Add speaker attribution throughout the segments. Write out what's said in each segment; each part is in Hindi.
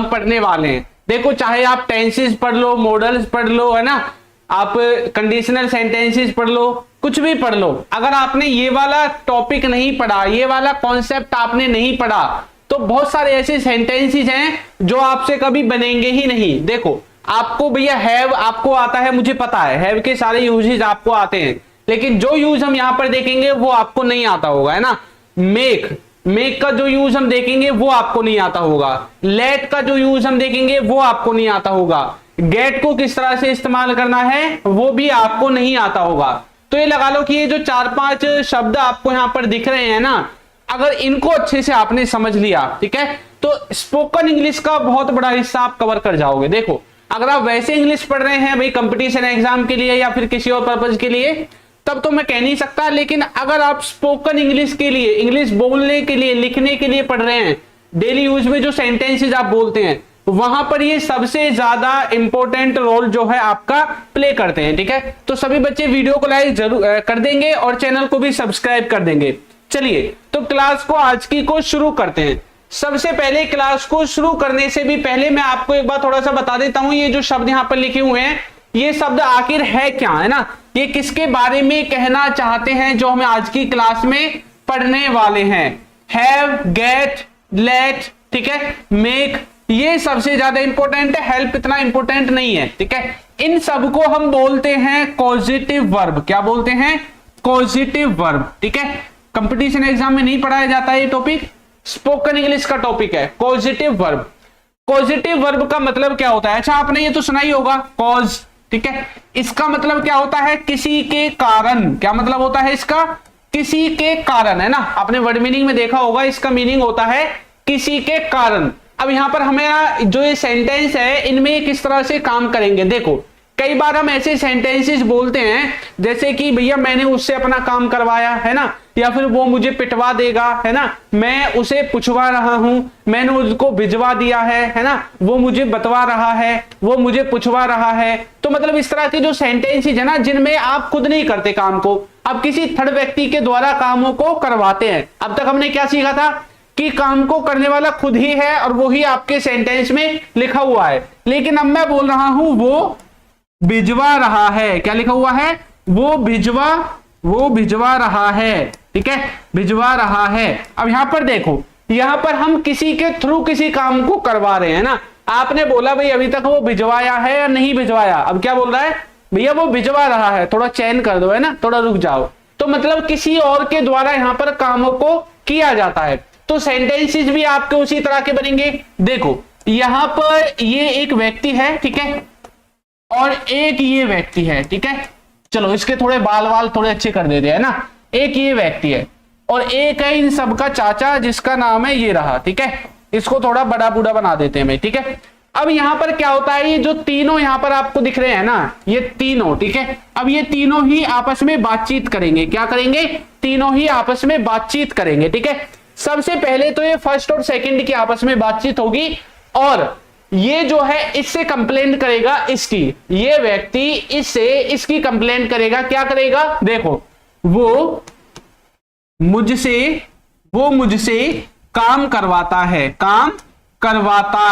Speaker 1: हम पढ़ने वाले हैं। देखो चाहे आप टेंसेस पढ़ लो, मॉडल्स पढ़ लो, है ना, आप कंडीशनल सेंटेंसेस पढ़ लो, कुछ भी पढ़ लो, अगर आपने ये वाला टॉपिक नहीं पढ़ा, ये वाला कॉन्सेप्ट आपने नहीं पढ़ा, तो बहुत सारे ऐसे सेंटेंसेस हैं जो आपसे कभी बनेंगे ही नहीं। देखो आपको भैया हैव आपको आता है, मुझे पता है हैव के सारे यूजेस आपको आते हैं, लेकिन जो यूज हम यहां पर देखेंगे वो आपको नहीं आता होगा, है ना। मेक का जो यूज हम देखेंगे वो आपको नहीं आता होगा, लेट का जो यूज हम देखेंगे वो आपको नहीं आता होगा, गेट को किस तरह से इस्तेमाल करना है वो भी आपको नहीं आता होगा। तो ये लगा लो कि ये जो 4-5 शब्द आपको यहां पर दिख रहे हैं ना, अगर इनको अच्छे से आपने समझ लिया, ठीक है, तो स्पोकन इंग्लिश का बहुत बड़ा हिस्सा आप कवर कर जाओगे। देखो अगर आप वैसे इंग्लिश पढ़ रहे हैं भाई कंपटीशन एग्जाम के लिए या फिर किसी और पर्पज के लिए, तब तो मैं कह नहीं सकता, लेकिन अगर आप स्पोकन इंग्लिश के लिए, इंग्लिश बोलने के लिए, लिखने के लिए पढ़ रहे हैं, डेली यूज में जो सेंटेंसेस आप बोलते हैं, वहां पर ये सबसे ज्यादा इंपॉर्टेंट रोल जो है आपका प्ले करते हैं, ठीक है। तो सभी बच्चे वीडियो को लाइक जरूर कर देंगे और चैनल को भी सब्सक्राइब कर देंगे। चलिए तो क्लास को आज की को शुरू करते हैं। सबसे पहले क्लास को शुरू करने से भी पहले मैं आपको एक बार थोड़ा सा बता देता हूं, ये जो शब्द यहां पर लिखे हुए हैं, ये शब्द आखिर है क्या, है ना, ये किसके बारे में कहना चाहते हैं जो हमें आज की क्लास में पढ़ने वाले हैं। हैव, गेट, लेट, ठीक है, मेक, ये सबसे ज्यादा इंपॉर्टेंट है, हेल्प इतना इंपॉर्टेंट नहीं है, ठीक है। इन सबको हम बोलते हैं कॉजेटिव वर्ब। क्या बोलते हैं? कॉजेटिव वर्ब, ठीक है। कंपटीशन एग्जाम में नहीं पढ़ाया जाता है ये टॉपिक, स्पोकन इंग्लिश का टॉपिक है कॉजेटिव वर्ब। पॉजिटिव वर्ब का मतलब क्या होता है? अच्छा आपने ये तो सुना ही होगा कॉज, ठीक है। इसका मतलब क्या होता है? किसी के कारण। क्या मतलब होता है इसका? किसी के कारण, है ना। आपने वर्ड मीनिंग में देखा होगा, इसका मीनिंग होता है किसी के कारण। अब यहां पर हमें जो ये सेंटेंस है इनमें किस तरह से काम करेंगे, देखो कई बार हम ऐसे सेंटेंसेस बोलते हैं जैसे कि भैया मैंने उससे अपना काम करवाया, है ना, या फिर वो मुझे पिटवा देगा, है ना, मैं उसे पूछवा रहा हूं, मैंने उसको भिजवा दिया है ना, वो मुझे बतवा रहा है, वो मुझे पूछवा रहा है। तो मतलब इस तरह के जो सेंटेंसेस है ना, जिनमें आप खुद नहीं करते काम को, आप किसी थर्ड व्यक्ति के द्वारा कामों को करवाते हैं। अब तक हमने क्या सीखा था कि काम को करने वाला खुद ही है और वो ही आपके सेंटेंस में लिखा हुआ है, लेकिन अब मैं बोल रहा हूं वो भिजवा रहा है। क्या लिखा हुआ है? वो भिजवा रहा है, ठीक है, भिजवा रहा है। अब यहां पर देखो, यहां पर हम किसी के थ्रू किसी काम को करवा रहे हैं ना। आपने बोला भाई अभी तक वो भिजवाया है या नहीं भिजवाया, अब क्या बोल रहा है? भैया वो भिजवा रहा है, थोड़ा चैन कर दो, है ना, थोड़ा रुक जाओ। तो मतलब किसी और के द्वारा यहां पर कामों को किया जाता है। तो सेंटेंसेस भी आपके उसी तरह के बनेंगे। देखो यहां पर ये एक व्यक्ति है, ठीक है, और एक ये व्यक्ति है, ठीक है। चलो इसके थोड़े बाल थोड़े अच्छे कर देते हैं ना। एक ये व्यक्ति है और एक है इन सब का चाचा जिसका नाम है ये रहा, ठीक है। इसको थोड़ा बड़ा बूढ़ा बना देते हैं, ठीक है। अब यहां पर क्या होता है, ये जो तीनों यहां पर आपको दिख रहे हैं ना, ये तीनों, ठीक है। अब ये तीनों ही आपस में बातचीत करेंगे। क्या करेंगे? तीनों ही आपस में बातचीत करेंगे, ठीक है। सबसे पहले तो ये फर्स्ट और सेकंड की आपस में बातचीत होगी और ये जो है इससे कंप्लेंट करेगा इसकी, ये व्यक्ति इससे इसकी कंप्लेंट करेगा। क्या करेगा? देखो वो मुझसे काम करवाता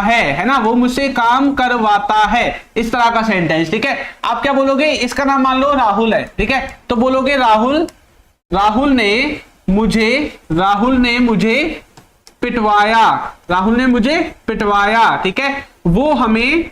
Speaker 1: है ना, वो मुझसे काम करवाता है, इस तरह का सेंटेंस, ठीक है। आप क्या बोलोगे? इसका नाम मान लो राहुल है, ठीक है, तो बोलोगे राहुल ने मुझे पिटवाया, ठीक है। वो हमें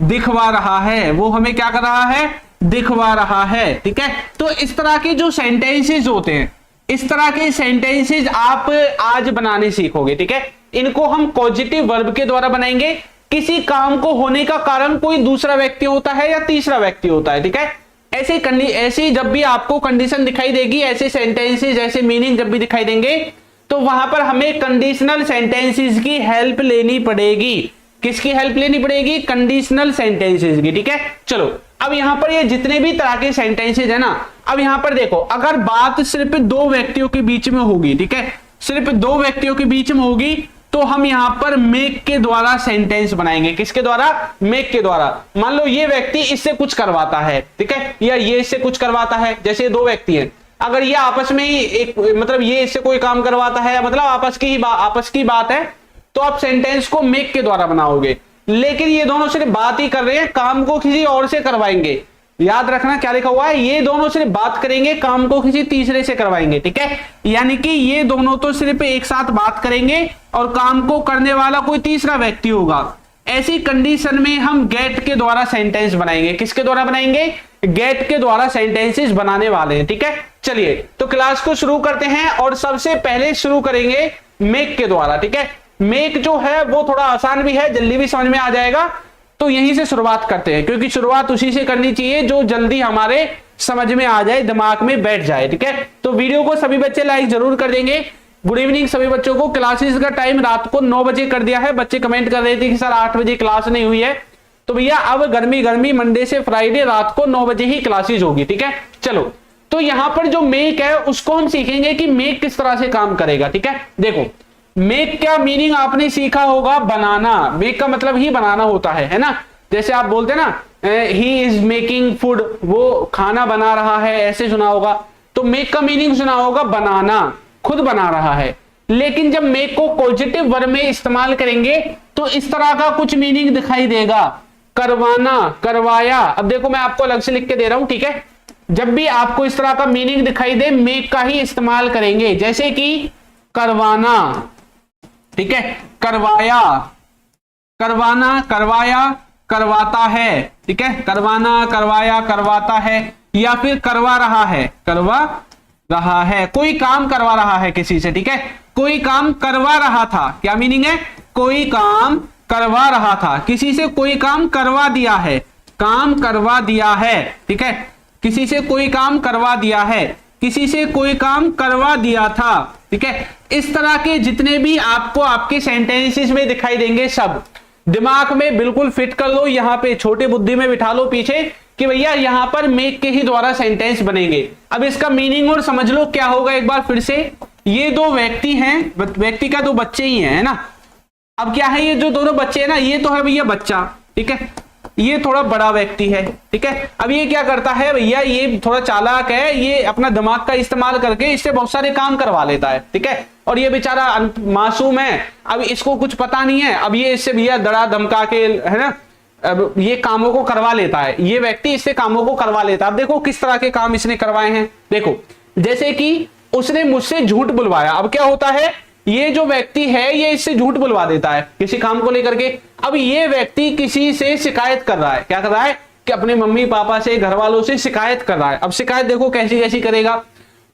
Speaker 1: दिखवा रहा है, वो हमें क्या कर रहा है? दिखवा रहा है, ठीक है। तो इस तरह के जो सेंटेंसेस होते हैं, इस तरह के सेंटेंसेस आप आज बनाने सीखोगे, ठीक है। इनको हम पॉजिटिव वर्ब के द्वारा बनाएंगे। किसी काम को होने का कारण कोई दूसरा व्यक्ति होता है या तीसरा व्यक्ति होता है, ठीक है। ऐसे जब भी आपको कंडीशन दिखाई देगी, ऐसे सेंटेंसेस, ऐसे मीनिंग जब भी दिखाई देंगे, तो वहां पर हमें कंडीशनल सेंटेंसेस की हेल्प लेनी पड़ेगी। किसकी हेल्प लेनी पड़ेगी? कंडीशनल सेंटेंसेस की, ठीक है। चलो अब यहां पर ये जितने भी तरह के सेंटेंसेस है ना, अब यहां पर देखो, अगर बात सिर्फ दो व्यक्तियों के बीच में होगी, ठीक है, सिर्फ दो व्यक्तियों के बीच में होगी, तो हम यहां पर मेक के द्वारा सेंटेंस बनाएंगे। किसके द्वारा? मेक के द्वारा। मान लो ये व्यक्ति इससे कुछ करवाता है, ठीक है, या ये इससे कुछ करवाता है, जैसे दो व्यक्ति हैं, अगर ये आपस में ही एक, मतलब ये इससे कोई काम करवाता है, मतलब आपस की बात है, तो आप सेंटेंस को मेक के द्वारा बनाओगे। लेकिन ये दोनों सिर्फ बात ही कर रहे हैं, काम को किसी और से करवाएंगे। याद रखना क्या लिखा हुआ है, ये दोनों सिर्फ बात करेंगे, काम को किसी तीसरे से करवाएंगे। ठीक है, यानी कि ये दोनों तो सिर्फ एक साथ बात करेंगे और काम को करने वाला कोई तीसरा व्यक्ति होगा। ऐसी कंडीशन में हम गेट के द्वारा सेंटेंस बनाएंगे। किसके द्वारा बनाएंगे? गेट के द्वारा सेंटेंसेस बनाने वाले हैं। ठीक है, चलिए तो क्लास को शुरू करते हैं और सबसे पहले शुरू करेंगे मेक के द्वारा। ठीक है, मेक जो है वो थोड़ा आसान भी है, जल्दी भी समझ में आ जाएगा, तो यहीं से शुरुआत करते हैं, क्योंकि शुरुआत उसी से करनी चाहिए जो जल्दी हमारे समझ में आ जाए, दिमाग में बैठ जाए। ठीक है, तो वीडियो को सभी बच्चे लाइक जरूर कर देंगे। गुड इवनिंग सभी बच्चों को। क्लासेस का टाइम रात को 9 बजे कर दिया है। बच्चे कमेंट कर रहे थे कि सर 8 बजे क्लास नहीं हुई है, तो भैया अब गर्मी गर्मी मंडे से फ्राइडे रात को 9 बजे ही क्लासेस होगी। ठीक है, चलो तो यहां पर जो मेक है उसको हम सीखेंगे कि मेक किस तरह से काम करेगा। ठीक है, देखो मेक का मीनिंग आपने सीखा होगा, बनाना। मेक का मतलब ही बनाना होता है ना। जैसे आप बोलते ना ही इज मेकिंग फूड, वो खाना बना रहा है, ऐसे सुना होगा। तो मेक का मीनिंग सुना होगा बनाना, खुद बना रहा है। लेकिन जब मेक को पॉजिटिव वर्ब में इस्तेमाल करेंगे तो इस तरह का कुछ मीनिंग दिखाई देगा, करवाना, करवाया। अब देखो मैं आपको अलग से लिख के दे रहा हूं। ठीक है, जब भी आपको इस तरह का मीनिंग दिखाई दे मेक का ही इस्तेमाल करेंगे, जैसे कि करवाना। ठीक है, करवाया, करवाना, करवाया, करवाता है। ठीक है, करवाना, करवाया, करवाता है, या फिर करवा रहा है, करवा रहा है, कोई काम करवा रहा है किसी से। ठीक है, कोई काम करवा रहा था, क्या मीनिंग है? कोई काम करवा रहा था किसी से, कोई काम करवा दिया है, काम करवा दिया है। ठीक है, किसी से कोई काम करवा दिया है, किसी से कोई काम करवा दिया था। ठीक है, इस तरह के जितने भी आपको आपके सेंटेंसेस में दिखाई देंगे सब दिमाग में बिल्कुल फिट कर लो, यहां पे छोटे बुद्धि में बिठा लो पीछे कि भैया यहां पर मेक के ही द्वारा सेंटेंस बनेंगे। अब इसका मीनिंग और समझ लो क्या होगा एक बार फिर से। ये दो व्यक्ति हैं, व्यक्ति का दो बच्चे ही है ना। अब क्या है, ये जो दोनों बच्चे हैं ना, ये तो है भैया बच्चा। ठीक है, ये थोड़ा बड़ा व्यक्ति है। ठीक है, अब ये क्या करता है भैया, ये थोड़ा चालाक है, ये अपना दिमाग का इस्तेमाल करके इससे बहुत सारे काम करवा लेता है। ठीक है, और ये बेचारा मासूम है, अब इसको कुछ पता नहीं है, अब ये इससे भैया दड़ा धमका के, है ना, अब ये कामों को करवा लेता है। ये व्यक्ति इससे कामों को करवा लेता है। अब देखो किस तरह के काम इसने करवाए हैं। देखो जैसे कि उसने मुझसे झूठ बुलवाया। अब क्या होता है, ये जो व्यक्ति है ये इससे झूठ बुलवा देता है किसी काम को लेकर के। अब ये व्यक्ति किसी से शिकायत कर रहा है, क्या कर रहा है कि अपने मम्मी पापा से, घर वालों से शिकायत कर रहा है। अब शिकायत देखो कैसी कैसी करेगा,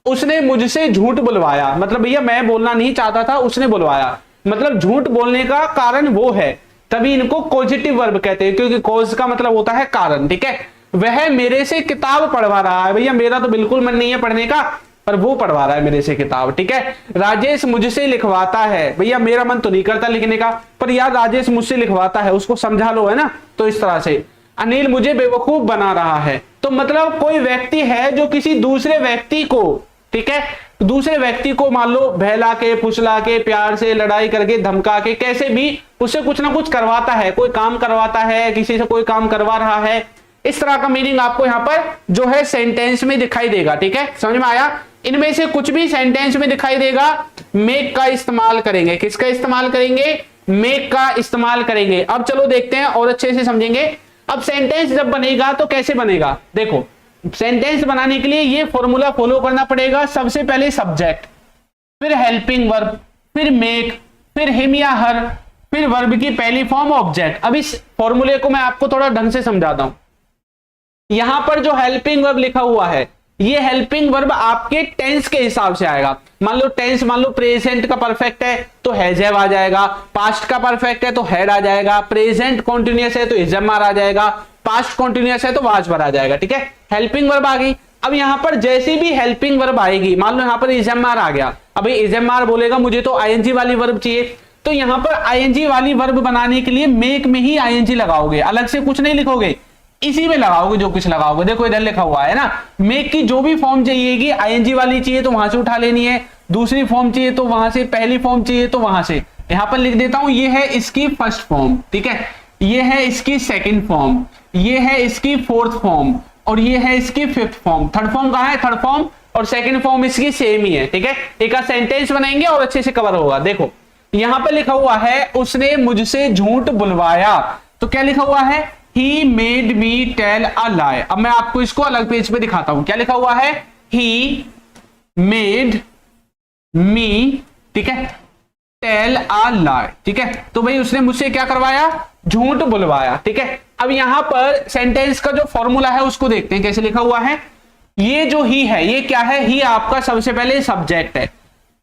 Speaker 1: उसने मुझसे झूठ बुलवाया, मतलब भैया मैं बोलना नहीं चाहता था, उसने बुलवाया, मतलब झूठ बोलने का कारण वो है, तभी इनको पॉजिटिव वर्ब कहते हैं, क्योंकि कॉज का मतलब होता है कारण। ठीक है, वह मेरे से किताब पढ़वा रहा है, भैया मेरा तो बिल्कुल मन नहीं है पढ़ने का, पर वो पढ़वा रहा है मेरे से किताब। ठीक है, राजेश मुझसे लिखवाता है, भैया मेरा मन तो नहीं करता लिखने का, पर यार राजेश मुझसे लिखवाता है, उसको समझा लो, है ना। तो इस तरह से अनिल मुझे बेवकूफ बना रहा है। तो मतलब कोई व्यक्ति है जो किसी दूसरे व्यक्ति को, ठीक है, दूसरे व्यक्ति को मान लो बहला के, फुसला के, प्यार से, लड़ाई करके, धमका के, कैसे भी उससे कुछ ना कुछ करवाता है, कोई काम करवाता है, किसी से कोई काम करवा रहा है। इस तरह का मीनिंग आपको यहां पर जो है सेंटेंस में दिखाई देगा। ठीक है, समझ में आया। इनमें से कुछ भी सेंटेंस में दिखाई देगा, मेक का इस्तेमाल करेंगे। किसका इस्तेमाल करेंगे? मेक का इस्तेमाल करेंगे। अब चलो देखते हैं और अच्छे से समझेंगे। अब सेंटेंस जब बनेगा तो कैसे बनेगा, देखो सेंटेंस बनाने के लिए ये फॉर्मूला फॉलो करना पड़ेगा। सबसे पहले सब्जेक्ट, फिर हेल्पिंग वर्ब, फिर मेक, फिर हिम या हर, फिर वर्ब की पहली फॉर्म ऑब्जेक्ट। अब इस फॉर्मूले को मैं आपको थोड़ा ढंग से समझाता हूं। यहां पर जो हेल्पिंग वर्ब लिखा हुआ है, ये हेल्पिंग वर्ब आपके टेंस के हिसाब से आएगा। मान लो टेंस, मान लो प्रेजेंट का परफेक्ट है तो हैज हैव आ जाएगा, पास्ट का परफेक्ट है तो हैड आ जाएगा, प्रेजेंट कॉन्टिन्यूअस है तो इज एम आर आ जाएगा, पास्ट कॉन्टिन्यूअस है तो वाज वर आ जाएगा। ठीक है, हेल्पिंग वर्ब आ गई। अब यहां पर जैसी भी हेल्पिंग वर्ब आएगी, मान लो यहां पर इज एम आर आ गया, अब इज एम आर बोलेगा मुझे तो आईएनजी वाली वर्ब चाहिए, तो यहां पर आईएनजी वाली वर्ब बनाने के लिए मेक में ही आईएनजी लगाओगे, अलग से कुछ नहीं लिखोगे, इसी में लगाओगे जो कुछ लगाओगे। देखो इधर लिखा हुआ है ना, मेक की जो भी फॉर्म चाहिएगी, आईएनजी वाली चाहिए तो वहां से उठा लेनी है, दूसरी फॉर्म चाहिए तो वहां से, पहली फॉर्म चाहिए तो वहां से। यहां पर लिख देता हूं, ये है इसकी फर्स्ट फॉर्म, ठीक है, ये है इसकी सेकंड फॉर्म, ये है इसकी फोर्थ फॉर्म, और ये है इसकी फिफ्थ फॉर्म। थर्ड फॉर्म कहां है? थर्ड फॉर्म और सेकंड फॉर्म इसकी सेम ही है। ठीक है, एक सेंटेंस बनाएंगे और अच्छे से कवर होगा। देखो यहां पे लिखा हुआ है उसने मुझसे झूठ बुलवाया, तो क्या लिखा हुआ है, he made me tell a लाई। अब मैं आपको इसको अलग पेज पे दिखाता हूं, क्या लिखा हुआ है, ही मेड मी, ठीक है, टेल अ लाई, ठीक है। तो भाई उसने मुझसे क्या करवाया, झूठ बुलवाया, ठीक है। अब यहां पर सेंटेंस का जो फॉर्मूला है उसको देखते हैं कैसे लिखा हुआ है। ये जो ही है ये क्या है, ही आपका सबसे पहले सब्जेक्ट है,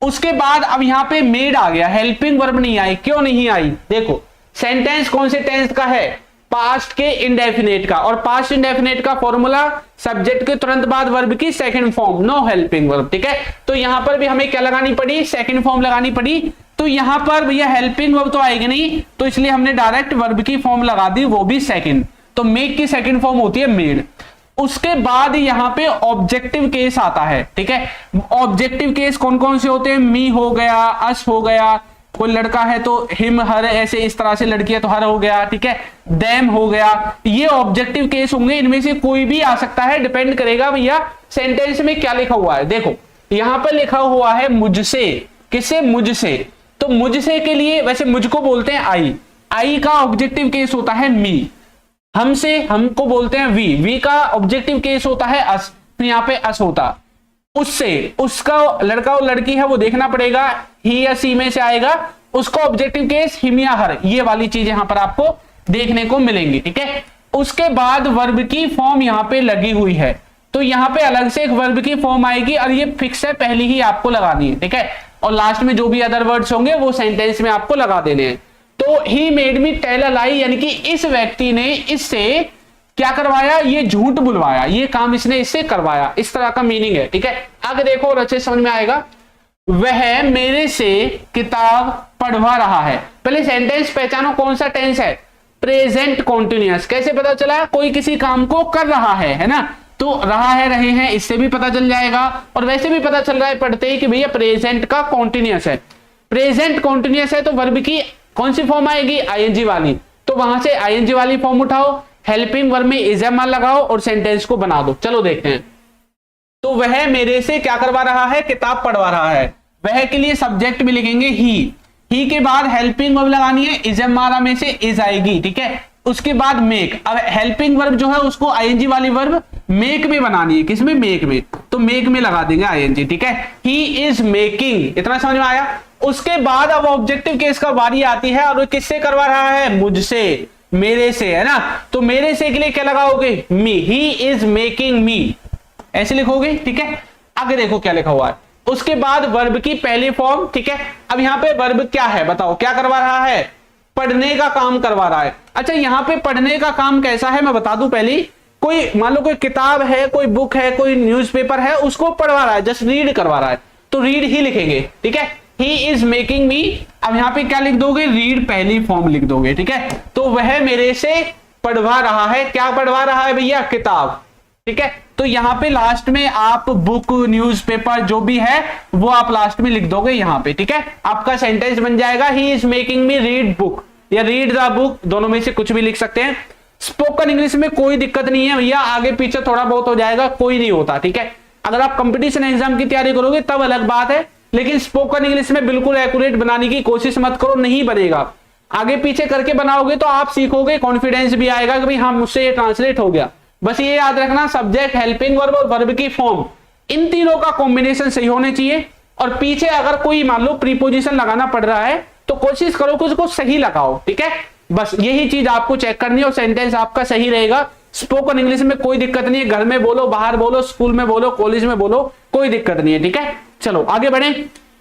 Speaker 1: उसके बाद अब यहां पे मेड आ गया, हेल्पिंग वर्ब नहीं आई, क्यों नहीं आई, देखो सेंटेंस कौन से टेंस का है, पास्ट के इंडेफिनेट का, और पास्ट इंडेफिनेट का फॉर्मूला सब्जेक्ट के तुरंत बाद वर्ब की second form, no helping verb, ठीक है। तो यहां पर भी हमें क्या लगानी पड़ी, सेकंड फॉर्म लगानी पड़ी। तो यहां पर भैया हेल्पिंग वर्ब तो आएगी नहीं, तो इसलिए हमने डायरेक्ट वर्ब की फॉर्म लगा दी, वो भी सेकंड। तो मेक की सेकंड फॉर्म होती है मेड। उसके बाद यहां पे ऑब्जेक्टिव केस आता है, ठीक है। ऑब्जेक्टिव केस कौन कौन से होते हैं, मी हो गया, अस हो गया, कोई लड़का है तो हिम हर, ऐसे इस तरह से लड़की है तो हर हो गया, ठीक है, देम हो गया, ये ऑब्जेक्टिव केस होंगे। इनमें से कोई भी आ सकता है, डिपेंड करेगा भैया सेंटेंस में क्या लिखा हुआ है। देखो यहां पर लिखा हुआ है मुझसे, किससे, मुझसे, तो मुझसे के लिए वैसे मुझको बोलते हैं आई, आई का ऑब्जेक्टिव केस होता है मी, हमसे हमको बोलते हैं वी का ऑब्जेक्टिव केस होता है अस, तो यहां पे अस होता, उससे, उसका लड़का और लड़की है वो देखना पड़ेगा, ही या सी में से आएगा, उसका ऑब्जेक्टिव केस हिम या हर, ये वाली चीज यहां पर आपको देखने को मिलेंगी, ठीक है। उसके बाद वर्ब की फॉर्म यहां पे लगी हुई है, तो यहां पे अलग से एक वर्ब की फॉर्म आएगी और ये फिक्स है, पहले ही आपको लगानी है, ठीक है। और लास्ट में जो भी अदर वर्ड्स होंगे वो सेंटेंस में आपको लगा देने हैं। तो he made me tell a लाई, यानी कि इस व्यक्ति ने इससे क्या करवाया, ये झूठ बुलवाया, ये काम इसने इससे करवाया, इस तरह का मीनिंग है, ठीक है। आगे देखो और अच्छे समझ में आएगा। वह मेरे से किताब पढ़वा रहा है, पहले सेंटेंस पहचानो कौन सा टेंस है, प्रेजेंट कॉन्टिन्यूअस। कैसे पता चला, कोई किसी काम को कर रहा है ना, तो रहा है, रहे हैं, इससे भी पता चल जाएगा। और वैसे भी पता चल रहा है पढ़ते ही कि भैया प्रेजेंट का कॉन्टिन्यूअस है, प्रेजेंट कॉन्टिन्यूअस है तो वर्ब की कौन सी फॉर्म आएगी, आईएनजी वाली, तो वहां से आईएनजी वाली फॉर्म उठाओ, हेल्पिंग वर्ब में इज एम लगाओ और सेंटेंस को बना दो। चलो देखते हैं। तो वह मेरे से क्या करवा रहा है, किताब पढ़वा रहा है, वह के लिए सब्जेक्ट में लिखेंगे ही के बाद हेल्पिंग वर्ब लगानी है, इज एम में से इज आएगी, ठीक है। उसके बाद मेक, अब हेल्पिंग वर्ब जो है उसको आईएनजी वाली वर्ब मेक में बनानी है, किसमें, मेक में, तो मेक में लगा देंगे आईएनजी, ठीक है। ही इज मेकिंग, इतना समझ में आया। उसके बाद अब ऑब्जेक्टिव केस का बारी आती है और वो किससे करवा रहा है, मुझसे, मेरे से, है ना। तो मेरे से के लिए क्या लगाओगे, मी, ही इज मेकिंग मी, ऐसे लिखोगे, ठीक है। आगे देखो क्या लिखा हुआ है। उसके बाद वर्ब की पहली फॉर्म, ठीक है। अब यहां पे वर्ब क्या है बताओ, क्या करवा रहा है, पढ़ने का काम करवा रहा है। अच्छा यहां पे पढ़ने का काम कैसा है मैं बता दूं पहले, कोई मान लो कोई किताब है, कोई बुक है, कोई न्यूज़पेपर है, उसको पढ़वा रहा है, जस्ट रीड करवा रहा है, तो रीड ही लिखेंगे, ठीक है। ही इज मेकिंग मी, अब यहां पे क्या लिख दोगे, रीड पहली फॉर्म लिख दोगे, ठीक है। तो वह मेरे से पढ़वा रहा है, क्या पढ़वा रहा है भैया, किताब, ठीक है। तो यहां पे लास्ट में आप बुक, न्यूज़पेपर जो भी है वो आप लास्ट में लिख दोगे यहां पे, ठीक है। आपका सेंटेंस बन जाएगा, he is making me read book या रीड द बुक, दोनों में से कुछ भी लिख सकते हैं। स्पोकन इंग्लिश में कोई दिक्कत नहीं है भैया, आगे पीछे थोड़ा बहुत हो जाएगा, कोई नहीं होता, ठीक है। अगर आप कंपटीशन एग्जाम की तैयारी करोगे तब अलग बात है, लेकिन स्पोकन इंग्लिश में बिल्कुल एक्यूरेट बनाने की कोशिश मत करो, नहीं बनेगा। आगे पीछे करके बनाओगे तो आप सीखोगे, कॉन्फिडेंस भी आएगा कि भाई हाँ मुझसे ये ट्रांसलेट हो गया। बस ये याद रखना, सब्जेक्ट, हेल्पिंग वर्ब और वर्ब की फॉर्म, इन तीनों का कॉम्बिनेशन सही होने चाहिए। और पीछे अगर कोई मान लो प्रीपोजिशन लगाना पड़ रहा है तो कोशिश करो कि उसको सही लगाओ, ठीक है। बस यही चीज आपको चेक करनी है और सेंटेंस आपका सही रहेगा। स्पोकन इंग्लिश में कोई दिक्कत नहीं है, घर में बोलो, बाहर बोलो, स्कूल में बोलो, कॉलेज में बोलो, कोई दिक्कत नहीं है, ठीक है। चलो आगे बढ़े।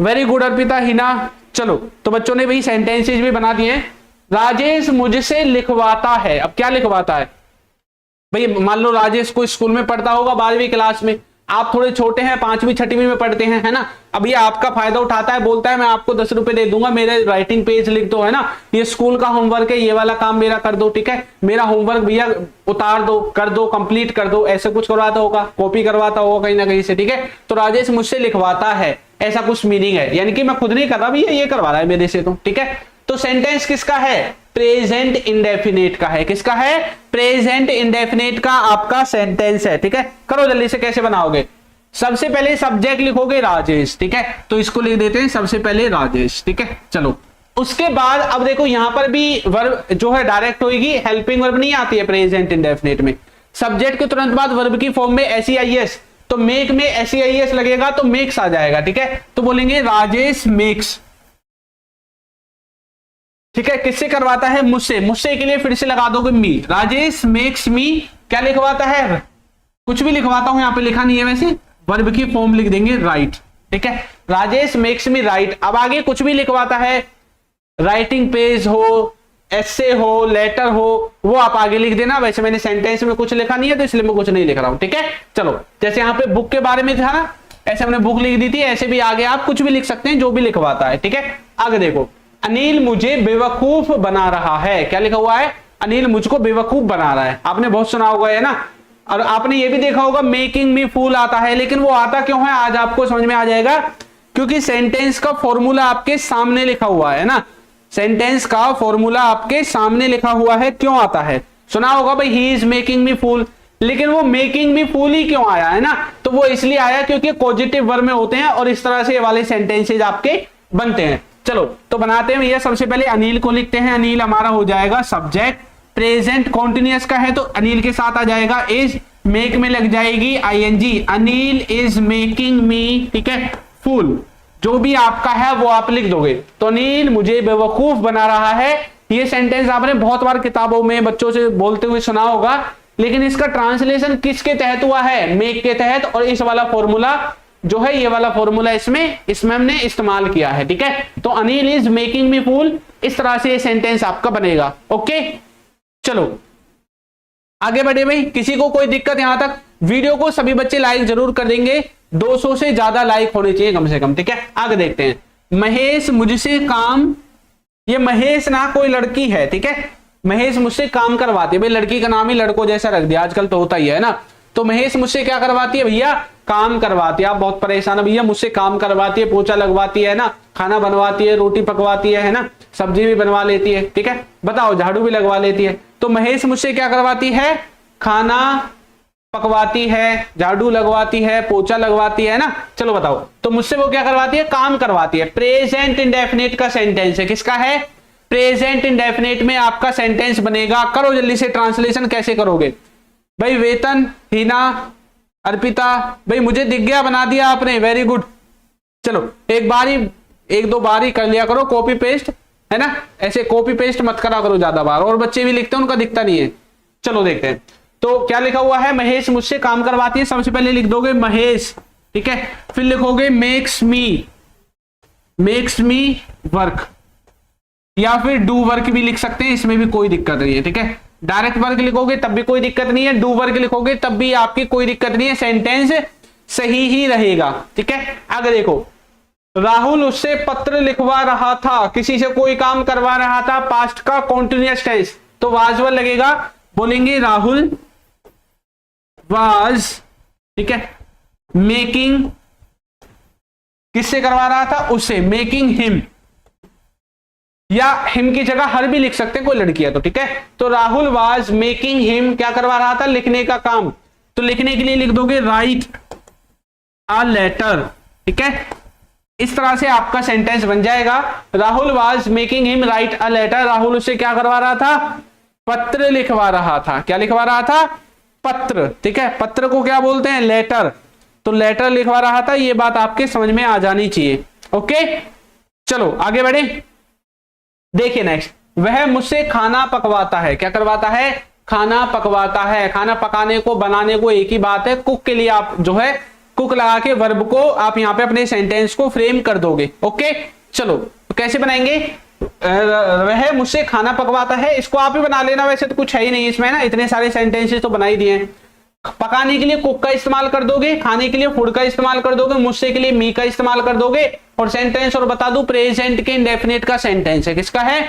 Speaker 1: Very good Arpita, Hina. चलो तो बच्चों ने भाई सेंटेंसेज भी बना दिए। राजेश मुझसे लिखवाता है, अब क्या लिखवाता है भाई, मान लो राजेश को स्कूल में पढ़ता होगा 12वीं क्लास में, आप थोड़े छोटे हैं, 5वीं 6वीं में पढ़ते हैं, है ना। अब ये आपका फायदा उठाता है, बोलता है मैं आपको 10 रुपए दे दूंगा, मेरे राइटिंग पेज लिख दो, है ना, ये स्कूल का होमवर्क है, ये वाला काम मेरा कर दो, ठीक है, मेरा होमवर्क भैया उतार दो, कर दो, कंप्लीट कर दो, ऐसे कुछ करवाता होगा, कॉपी करवाता होगा कहीं ना कहीं से, ठीक है। तो राजेश मुझसे लिखवाता है, ऐसा कुछ मीनिंग है, यानी कि मैं खुद नहीं कर रहा भैया, ये करवा रहा है मेरे से, तो ठीक है। तो सेंटेंस किसका है, प्रेजेंट इंडेफिनेट का है, किसका है, प्रेजेंट इंडेफिनेट का आपका सेंटेंस है, ठीक है। करो जल्दी से, कैसे बनाओगे, सबसे पहले सब्जेक्ट लिखोगे राजेश, ठीक है, तो इसको लिख देते हैं सबसे पहले राजेश, ठीक है। चलो उसके बाद अब देखो यहां पर भी वर्ब जो है डायरेक्ट होगी, हेल्पिंग वर्ब नहीं आती है प्रेजेंट इंडेफिनिट में। सब्जेक्ट के तुरंत बाद वर्ब की फॉर्म में एसईआईएस, तो मेक में एसईआईएस लगेगा तो मेक्स आ जाएगा, ठीक है। तो बोलेंगे राजेश मेक्स, ठीक है। किससे करवाता है? मुझसे। मुझसे के लिए फिर से लगा दोगे मी, राजेश मेक्स मी क्या लिखवाता है? कुछ भी लिखवाता हूं, यहां पे लिखा नहीं है वैसे, वर्ब की फॉर्म लिख देंगे राइट, ठीक है। Rajesh makes me right. अब आगे कुछ भी लिखवाता है, राइटिंग पेज हो, एसे हो, लेटर हो, वो आप आगे लिख देना। वैसे मैंने सेंटेंस में कुछ लिखा नहीं है तो इसलिए मैं कुछ नहीं लिख रहा हूं, ठीक है। चलो, जैसे यहां पे बुक के बारे में था ना, ऐसे हमने बुक लिख दी थी, ऐसे भी आगे आप कुछ भी लिख सकते हैं जो भी लिखवाता है, ठीक है। आगे देखो, अनिल मुझे बेवकूफ बना रहा है, क्या लिखा हुआ है? अनिल मुझको बेवकूफ बना रहा है। आपने बहुत सुना होगा है ना, और आपने ये भी देखा होगा मेकिंग मी फूल आता है, लेकिन वो आता क्यों है आज आपको समझ में आ जाएगा, क्योंकि सेंटेंस का फॉर्मूला आपके सामने लिखा हुआ है ना। सेंटेंस का फॉर्मूला आपके सामने लिखा हुआ है, क्यों आता है? सुना होगा भाई ही इज मेकिंग मी फूल, लेकिन वो मेकिंग मी फूल ही क्यों आया है ना, तो वो इसलिए आया क्योंकि पॉजिटिव वर्ब में होते हैं और इस तरह से ये वाले सेंटेंसेज आपके बनते हैं। चलो तो बनाते हैं भैया। सबसे पहले अनिल को लिखते हैं, अनिल हमारा हो जाएगा सब्जेक्ट, प्रेजेंट कॉन्टिन्यूअस का है तो अनिल के साथ आ जाएगा इज, मेक में लग जाएगी ING, Anil is making me, ठीक है, फूल। जो भी आपका है वो आप लिख दोगे। तो अनिल मुझे बेवकूफ बना रहा है, ये सेंटेंस आपने बहुत बार किताबों में बच्चों से बोलते हुए सुना होगा, लेकिन इसका ट्रांसलेशन किसके तहत हुआ है? मेक के तहत। और इस वाला फॉर्मूला जो है, ये वाला फॉर्मूला इसमें हमने इस्तेमाल किया है, ठीक है। तो अनिल इज मेकिंग मी फूल, इस तरह से ये सेंटेंस आपका बनेगा। ओके, चलो आगे बढ़े भाई। किसी को कोई दिक्कत यहां तक? वीडियो को सभी बच्चे लाइक जरूर कर देंगे, 200 से ज्यादा लाइक होने चाहिए कम से कम, ठीक है। आगे देखते हैं। महेश मुझसे काम, ये महेश ना कोई लड़की है, ठीक है। महेश मुझसे काम करवाती है, भाई लड़की का नाम ही लड़कों जैसा रख दिया, आजकल तो होता ही है ना। तो महेश मुझसे क्या करवाती है भैया? काम करवाती है। आप बहुत परेशान है भैया, मुझसे काम करवाती है, पोछा लगवाती है ना, खाना बनवाती है, रोटी पकवाती है ना, सब्जी भी बनवा लेती है, ठीक है। बताओ, झाड़ू भी लगवा लेती है। तो महेश मुझसे क्या करवाती है? खाना पकवाती है, झाड़ू लगवाती है, पोछा लगवाती है ना। चलो बताओ, तो मुझसे वो क्या करवाती है? काम करवाती है। प्रेजेंट इंडेफिनिट का सेंटेंस है, किसका है? प्रेजेंट इंडेफिनिट में आपका सेंटेंस बनेगा। करो जल्दी से ट्रांसलेशन, कैसे करोगे भाई? वेतन, हिना, अर्पिता, भाई मुझे दिख गया, बना दिया आपने, वेरी गुड। चलो एक दो बार ही कर लिया करो, कॉपी पेस्ट है ना, ऐसे कॉपी पेस्ट मत करा करो ज्यादा बार, और बच्चे भी लिखते हैं उनका दिखता नहीं है। चलो देखते हैं, तो क्या लिखा हुआ है? महेश मुझसे काम करवाती है। सबसे पहले लिख दोगे महेश, ठीक है, फिर लिखोगे मेक्स मी वर्क, या फिर डू वर्क भी लिख सकते हैं, इसमें भी कोई दिक्कत नहीं है, ठीक है। डायरेक्ट वर्क लिखोगे तब भी कोई दिक्कत नहीं है, डू वर्क लिखोगे तब भी आपकी कोई दिक्कत नहीं है, सेंटेंस सही ही रहेगा, ठीक है। आगे देखो, राहुल उससे पत्र लिखवा रहा था, किसी से कोई काम करवा रहा था, पास्ट का कॉन्टिन्यूअस टेंस, तो वाज वर लगेगा। बोलेंगे राहुल वाज, ठीक है, मेकिंग, किससे करवा रहा था? उससे, मेकिंग हिम, या हिम की जगह हर भी लिख सकते हैं, कोई लड़की है तो, ठीक है। तो राहुल वाज मेकिंग हिम, क्या करवा रहा था? लिखने का काम। तो लिखने के लिए लिख दोगे राइट अ लेटर, ठीक है। इस तरह से आपका सेंटेंस बन जाएगा। Rahul was making him write a letter, Rahul उससे क्या करवा रहा था? पत्र लिखवा रहा था। क्या लिखवा रहा था? पत्र, ठीक है। पत्र को क्या बोलते हैं? लेटर। तो लेटर लिखवा रहा था, ये बात आपके समझ में आ जानी चाहिए। ओके, चलो आगे बढ़े। देखिए नेक्स्ट, वह मुझसे खाना पकवाता है। क्या करवाता है? खाना पकवाता है। खाना पकाने को, बनाने को एक ही बात है। कुक के लिए आप जो है कुक लगा के वर्ब को आप यहां पे अपने सेंटेंस को फ्रेम कर दोगे। ओके, चलो तो कैसे बनाएंगे? वह मुझसे खाना पकवाता है, इसको आप ही बना लेना, वैसे तो कुछ है ही नहीं इसमें ना, इतने सारे सेंटेंसेस तो बना ही दिए हैं। पकाने के लिए कुक का इस्तेमाल कर दोगे, खाने के लिए फूड का इस्तेमाल कर दोगे, मुझसे के लिए मी का इस्तेमाल कर दोगे, और सेंटेंस और बता दूं प्रेजेंट के इंडेफिनिट का सेंटेंस है। किसका है?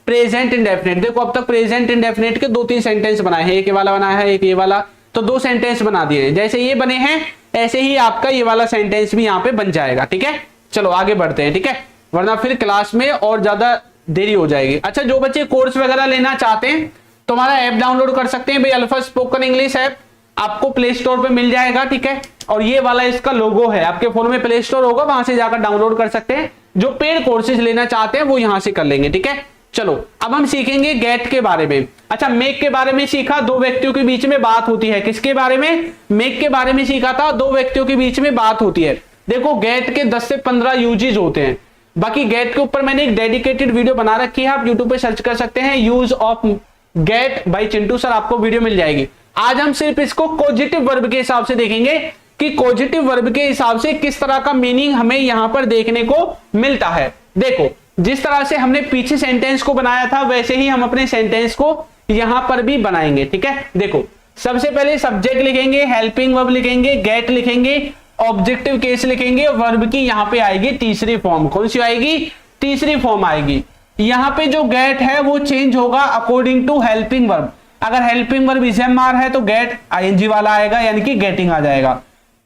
Speaker 1: Present indefinite. देखो अब तक प्रेजेंट इंडेफिनिट के 2-3 सेंटेंस बनाए हैं, एक ये वाला बनाया है, एक ये वाला, तो 2 सेंटेंस बना दिए हैं। जैसे ये बने हैं ऐसे ही आपका ये वाला सेंटेंस भी यहाँ पे बन जाएगा, ठीक है। चलो आगे बढ़ते हैं, ठीक है, वरना फिर क्लास में और ज्यादा देरी हो जाएगी। अच्छा, जो बच्चे कोर्स वगैरह लेना चाहते हैं तो हमारा ऐप डाउनलोड कर सकते हैं भाई, अल्फा स्पोकन इंग्लिश ऐप आपको प्ले स्टोर पे मिल जाएगा, ठीक है। और ये वाला इसका लोगो है, आपके फोन में प्ले स्टोर होगा, वहां से जाकर डाउनलोड कर सकते हैं। जो पेड कोर्सेज लेना चाहते हैं वो यहां से कर लेंगे, ठीक है। चलो अब हम सीखेंगे गेट के बारे में। अच्छा, मेक के बारे में सीखा, दो व्यक्तियों के बीच में बात होती है। किसके बारे में? मेक के बारे में सीखा था, दो व्यक्तियों के बीच में बात होती है। देखो गेट के 10 से 15 यूजेस होते हैं। बाकी गेट के ऊपर मैंने एक डेडिकेटेड वीडियो बना रखी है, आप यूट्यूब पे सर्च कर सकते हैं, use of get by Chintu sir, आपको वीडियो मिल जाएगी। आज हम सिर्फ इसको पॉजिटिव वर्ब के हिसाब से देखेंगे कि पॉजिटिव वर्ब के हिसाब से किस तरह का मीनिंग हमें यहां पर देखने को मिलता है। देखो जिस तरह से हमने पीछे सेंटेंस को बनाया था वैसे ही हम अपने सेंटेंस को यहां पर भी बनाएंगे, ठीक है। देखो सबसे पहले सब्जेक्ट लिखेंगे, हेल्पिंग वर्ब लिखेंगे, गेट लिखेंगे, ऑब्जेक्टिव केस लिखेंगे, वर्ब की यहां पे आएगी तीसरी फॉर्म। कौन सी आएगी? तीसरी फॉर्म आएगी। यहां पे जो गेट है वो चेंज होगा अकॉर्डिंग टू हेल्पिंग वर्ब। अगर हेल्पिंग वर्ब इजएमआर है तो गेट आईएनजी वाला आएगा, यानी कि गेटिंग आ जाएगा।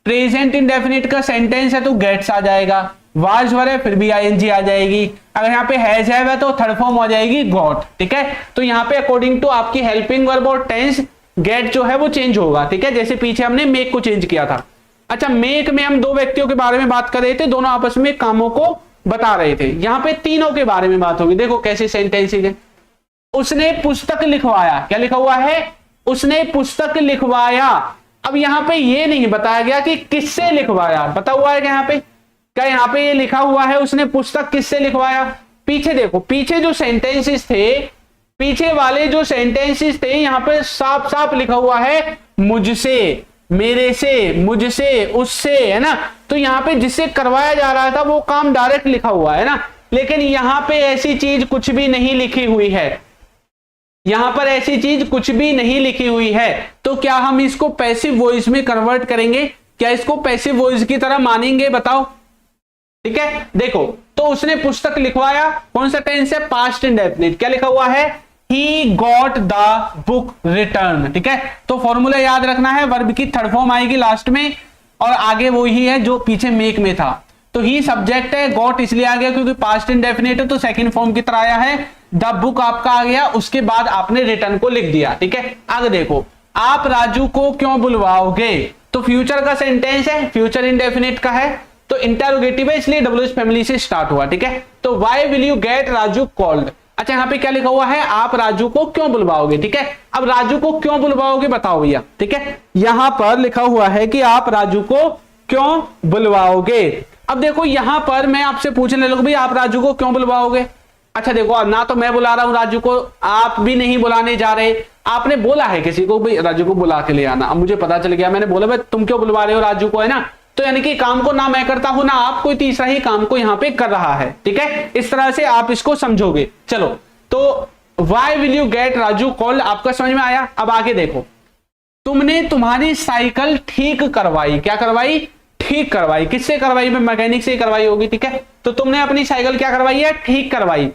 Speaker 1: प्रेजेंट इंडेफिनिट का सेंटेंस है तो गेट्स आ जाएगा। वाज वर है फिर भी आईएनजी आ जाएगी। अगर यहाँ पे हैज हैव है तो थर्ड फॉर्म आ जाएगी गॉट, ठीक है। तो यहाँ पे अकॉर्डिंग टू आपकी हेल्पिंग वर्ब और टेंस गेट जो है वो चेंज होगा, ठीक है। जैसे पीछे हमने मेक को चेंज किया था। अच्छा, मेक में हम दो व्यक्तियों के बारे में बात कर रहे थे, दोनों आपस में कामों को बता रहे थे। यहां पे तीनों के बारे में बात होगी। देखो कैसे सेंटेंसेस है। उसने पुस्तक लिखवाया, क्या लिखा हुआ है? उसने पुस्तक लिखवाया। अब यहां पे ये नहीं बताया गया कि किससे लिखवाया, पता हुआ है क्या यहाँ पे? क्या यहाँ पे ये लिखा हुआ है उसने पुस्तक किससे लिखवाया? पीछे देखो, पीछे जो सेंटेंसेस थे, पीछे वाले जो सेंटेंसेस थे यहां पे साफ साफ लिखा हुआ है मुझसे, मेरे से, मुझसे, उससे, है ना। तो यहां पे जिससे करवाया जा रहा था वो काम डायरेक्ट लिखा हुआ है ना। लेकिन यहां पे ऐसी चीज कुछ भी नहीं लिखी हुई है, यहां पर ऐसी चीज कुछ भी नहीं लिखी हुई है। तो क्या हम इसको पैसिव वॉइस में कन्वर्ट करेंगे? क्या इसको पैसिव वॉइस की तरह मानेंगे? बताओ, ठीक है। देखो तो उसने पुस्तक लिखवाया, कौन सा टेंस है? Past indefinite. क्या लिखा हुआ है? He got the book returned, ठीक है। तो फॉर्मूला याद रखना है, वर्ब की थर्ड फॉर्म आएगी लास्ट में और आगे वो ही है जो पीछे मेक में था। तो ही सब्जेक्ट है, गॉट इसलिए आ गया क्योंकि पास्ट इंडेफिनिट है तो सेकंड फॉर्म की तरह आया है। द बुक आपका आ गया, उसके बाद आपने रिटर्न को लिख दिया, ठीक है। आगे देखो, आप राजू को क्यों बुलवाओगे? तो फ्यूचर का सेंटेंस है, फ्यूचर इंडेफिनिट का है, तो इंटरोगेटिव है इसलिए डब्ल्यूएच फैमिली से स्टार्ट हुआ, ठीक है। तो why will you gate Raju called? अच्छा, यहां पे क्या लिखा हुआ है? आप राजू को क्यों बुलवाओगे, ठीक है। अब राजू को क्यों बुलवाओगे बताओ भैया, ठीक है। यहां पर लिखा हुआ है कि आप राजू को क्यों बुलवाओगे। अब देखो यहां पर मैं आपसे पूछने लगूं भाई आप राजू को क्यों बुलवाओगे। अच्छा देखो, ना तो मैं बुला रहा हूं राजू को, आप भी नहीं बुलाने जा रहे। आपने बोला है किसी को भाई राजू को बुला के ले आना। अब मुझे पता चल गया, मैंने बोला भाई तुम क्यों बुलवा रहे हो राजू को, है ना। तो यानी कि काम को ना मैं करता हूं ना आप, कोई तीसरा ही काम को यहां पे कर रहा है, ठीक है। इस तरह से आप इसको समझोगे। चलो, तो why will you gate Raju called आपका समझ में आया। अब आगे देखो, तुमने तुम्हारी साइकिल ठीक करवाई। क्या करवाई? ठीक करवाई। किससे करवाई? में मैकेनिक से करवाई होगी, ठीक है। तो तुमने अपनी साइकिल क्या करवाई है? ठीक करवाई।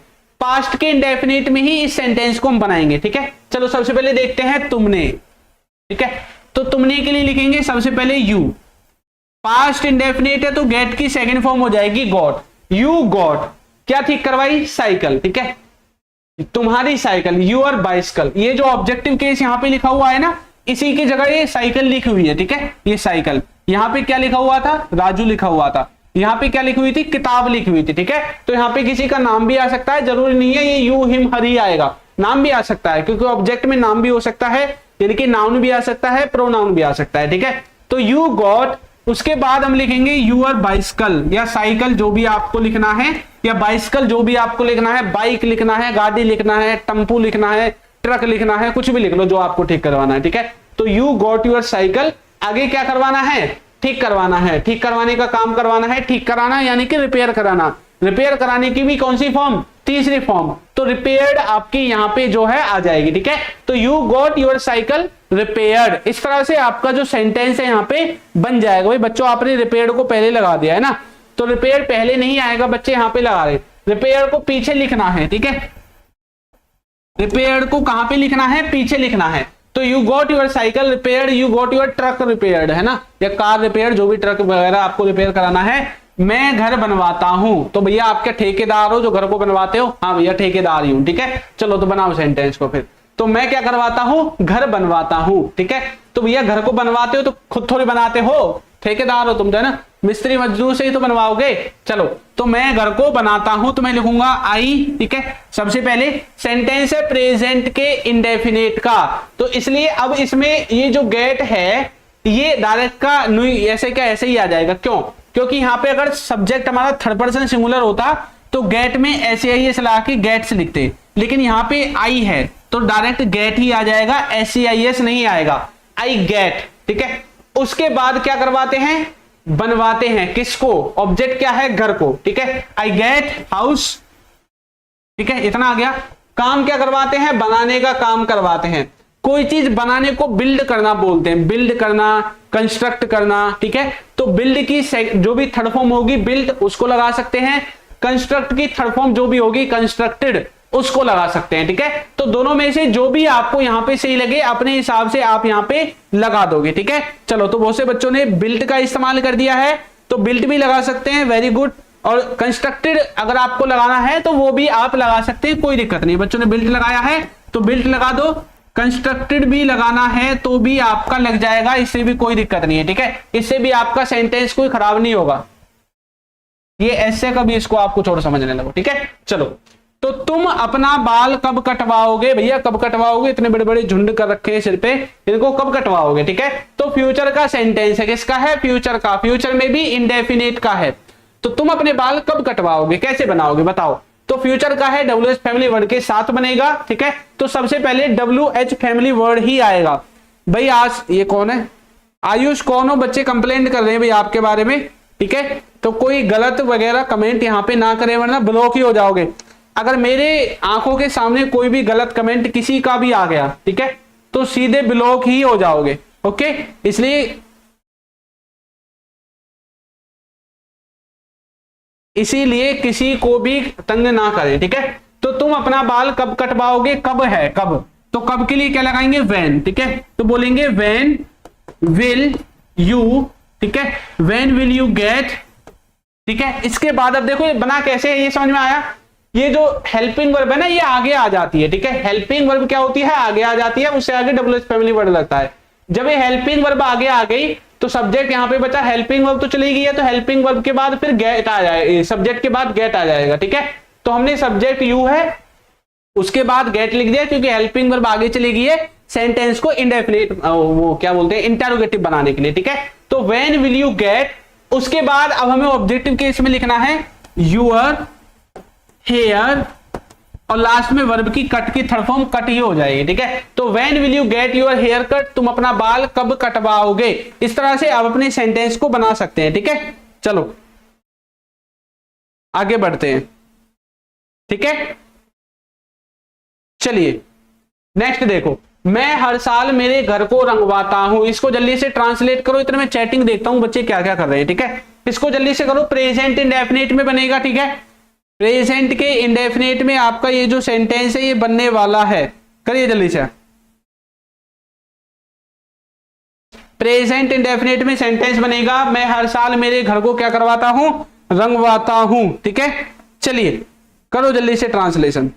Speaker 1: पास्ट के इंडेफिनिट में ही इस सेंटेंस को हम बनाएंगे, ठीक है। चलो सबसे पहले देखते हैं तुमने, ठीक है। तो तुमने के लिए लिखेंगे सबसे पहले यू। पास्ट इंडेफिनिट है तो गेट की सेकंड फॉर्म हो जाएगी गॉट। यू गॉट, क्या ठीक करवाई? साइकिल, ठीक है। तुम्हारी साइकिल, यूर बाइसिकल। ये जो ऑब्जेक्टिव केस यहां पे लिखा हुआ है ना, इसी की जगह ये साइकिल लिखी हुई है, ठीक है। ये साइकिल, यहां पे क्या लिखा हुआ था? राजू लिखा हुआ था। यहां पे क्या लिखी हुई थी? किताब लिखी हुई थी, ठीक है। तो यहां पे किसी का नाम भी आ सकता है, जरूरी नहीं है ये यू हिम हर ही आएगा, नाम भी आ सकता है क्योंकि ऑब्जेक्ट में नाम भी हो सकता है, यानी कि नाउन भी आ सकता है, प्रोनाउन भी आ सकता है, ठीक है। तो यू गॉट, उसके बाद हम लिखेंगे यूर बाइसिकल या साइकिल जो भी आपको लिखना है, या बाइसिकल जो भी आपको लिखना है, बाइक लिखना है, गाड़ी लिखना है, टेम्पू लिखना है, ट्रक लिखना है, कुछ भी लिख लो जो आपको ठीक करवाना है, ठीक है। तो यू गॉट यूर साइकिल। आगे क्या करवाना है? ठीक करवाना है। ठीक करवाने का काम करवाना है, ठीक कराना यानी कि रिपेयर कराना। रिपेयर कराने की भी कौन सी फॉर्म? तीसरी फॉर्म। तो रिपेयर्ड आपकी यहां पे जो है आ जाएगी, ठीक है। तो you got your cycle repaired. इस तरह से आपका जो सेंटेंस है यहां पे बन जाएगा। भाई बच्चों आपने रिपेयर्ड को पहले लगा दिया है ना, तो रिपेयर पहले नहीं आएगा, बच्चे यहां पे लगा रहे। रिपेयर को पीछे लिखना है, ठीक है। रिपेयर्ड को कहां पे लिखना है? पीछे लिखना है। तो you got your cycle repaired, you got your truck repaired, है ना, या कार रिपेयर्ड, जो भी ट्रक वगैरह आपको रिपेयर कराना है। मैं घर बनवाता हूं, तो भैया आपके ठेकेदार हो जो घर को बनवाते हो? हाँ भैया ठेकेदार ही हूं, ठीक है। चलो तो बनाओ सेंटेंस को फिर। तो मैं क्या करवाता हूं? घर बनवाता हूं, ठीक है। तो भैया घर को बनवाते हो तो खुद थोड़ी बनाते हो, ठेकेदार हो तुम, जो है ना, मिस्त्री मजदूर से ही तो बनवाओगे। चलो, तो मैं घर को बनाता हूं, तो मैं लिखूंगा आई, ठीक है। सबसे पहले सेंटेंस है प्रेजेंट के इंडेफिनिट का, तो इसलिए अब इसमें ये जो गेट है ये डायरेक्ट का ऐसे क्या ऐसे ही आ जाएगा। क्यों? क्योंकि यहाँ पे अगर सब्जेक्ट हमारा थर्ड पर्सन सिंगुलर होता तो गेट में ऐसे ही लगा के गेट्स लिखते, लेकिन यहाँ पे आई है तो डायरेक्ट गेट ही आ जाएगा, SEIS नहीं आएगा, आई गेट, ठीक है। उसके बाद क्या करवाते हैं, बनवाते हैं, किसको, ऑब्जेक्ट क्या है, घर को, ठीक है। आई गेट हाउस, ठीक है, इतना आ गया। काम क्या करवाते हैं, बनाने का काम करवाते हैं। कोई चीज बनाने को बिल्ड करना बोलते हैं, बिल्ड करना, कंस्ट्रक्ट करना, ठीक है। तो बिल्ड की जो भी थर्ड फॉर्म होगी बिल्ड, उसको लगा सकते हैं। कंस्ट्रक्ट की थर्ड फॉर्म जो भी होगी कंस्ट्रक्टेड, उसको लगा सकते हैं, ठीक है। तो दोनों में से जो भी आपको यहां पे सही लगे अपने हिसाब से आप यहां पे लगा दोगे, ठीक है। चलो, तो बहुत से बच्चों ने बिल्ड का इस्तेमाल कर दिया है, तो बिल्ड भी लगा सकते हैं, वेरी गुड। और कंस्ट्रक्टेड अगर आपको लगाना है तो वो भी आप लगा सकते हैं, कोई दिक्कत नहीं। बच्चों ने बिल्ड लगाया है तो बिल्ड लगा दो, कंस्ट्रक्टेड भी लगाना है तो भी आपका लग जाएगा, इससे भी कोई दिक्कत नहीं है, ठीक है। इससे भी आपका सेंटेंस कोई खराब नहीं होगा। ये ऐसे कभी इसको आप कुछ और समझने लगो, ठीक है। चलो, तो तुम अपना बाल कब कटवाओगे, भैया कब कटवाओगे, इतने बड़े बड़े झुंड कर रखे हैं सिर पे, इनको कब कटवाओगे, ठीक है। तो फ्यूचर का सेंटेंस है, किसका है, फ्यूचर का, फ्यूचर में भी इंडेफिनिट का है। तो तुम अपने बाल कब कटवाओगे, कैसे बनाओगे बताओ। तो फ्यूचर का है, WH फैमिली वर्ड के साथ बनेगा, ठीक है। तो सबसे पहले WH फैमिली वर्ड ही आएगा। भाई आज ये कौन है, आयुष कौन हो, बच्चे कंप्लेंट कर रहे हैं भाई आपके बारे में, ठीक है। तो कोई गलत वगैरह कमेंट यहाँ पे ना करें वरना ब्लॉक ही हो जाओगे। अगर मेरे आंखों के सामने कोई भी गलत कमेंट किसी का भी आ गया, ठीक है, तो सीधे ब्लॉक ही हो जाओगे, ओके। इसीलिए किसी को भी तंग ना करें, ठीक है। तो तुम अपना बाल कब कटवाओगे, कब है, कब, तो कब के लिए क्या लगाएंगे, व्हेन, ठीक है। तो बोलेंगे व्हेन विल यू, ठीक है, व्हेन विल यू गेट, ठीक है। इसके बाद अब देखो ये बना कैसे है, ये समझ में आया। ये जो हेल्पिंग वर्ब है ना ये आगे आ जाती है, ठीक है। हेल्पिंग वर्ब क्या होती है, आगे आ जाती है, उससे आगे WH फैमिली वर्ड लगता है। जब ये हेल्पिंग वर्ब आगे आ गई तो सब्जेक्ट यहां पे बचा, हेल्पिंग वर्ब तो चली गई है, तो हेल्पिंग वर्ब के बाद फिर गेट आ जाएगा, सब्जेक्ट के बाद गेट आ जाएगा, ठीक है। तो हमने सब्जेक्ट यू है, उसके बाद गेट लिख दिया क्योंकि हेल्पिंग वर्ब आगे चली गई है सेंटेंस को इंडेफिनिट, वो क्या बोलते हैं, इंटरोगेटिव बनाने के लिए, ठीक है। तो व्हेन विल यू गेट, उसके बाद अब हमें ऑब्जेक्टिव केस में लिखना है यूर हेयर, और लास्ट में वर्ब की कट की थर्ड फॉर्म कट ही हो जाएगी, ठीक है। तो when will you get your hair cut, तुम अपना बाल कब कटवाओगे। इस तरह से आप अपने सेंटेंस को बना सकते हैं, ठीक है। चलो आगे बढ़ते हैं, ठीक है। चलिए नेक्स्ट देखो, मैं हर साल मेरे घर को रंगवाता हूं। इसको जल्दी से ट्रांसलेट करो, इतने में चैटिंग देखता हूं बच्चे क्या क्या कर रहे हैं, ठीक है। इसको जल्दी से करो, प्रेजेंट इंडेफिनिट में बनेगा, ठीक है। प्रेजेंट के इंडेफिनिट में आपका ये जो सेंटेंस है ये बनने वाला है, करिए जल्दी से। प्रेजेंट इंडेफिनिट में सेंटेंस बनेगा, मैं हर साल मेरे घर को क्या करवाता हूं, रंगवाता हूं, ठीक है। चलिए करो जल्दी से ट्रांसलेशन,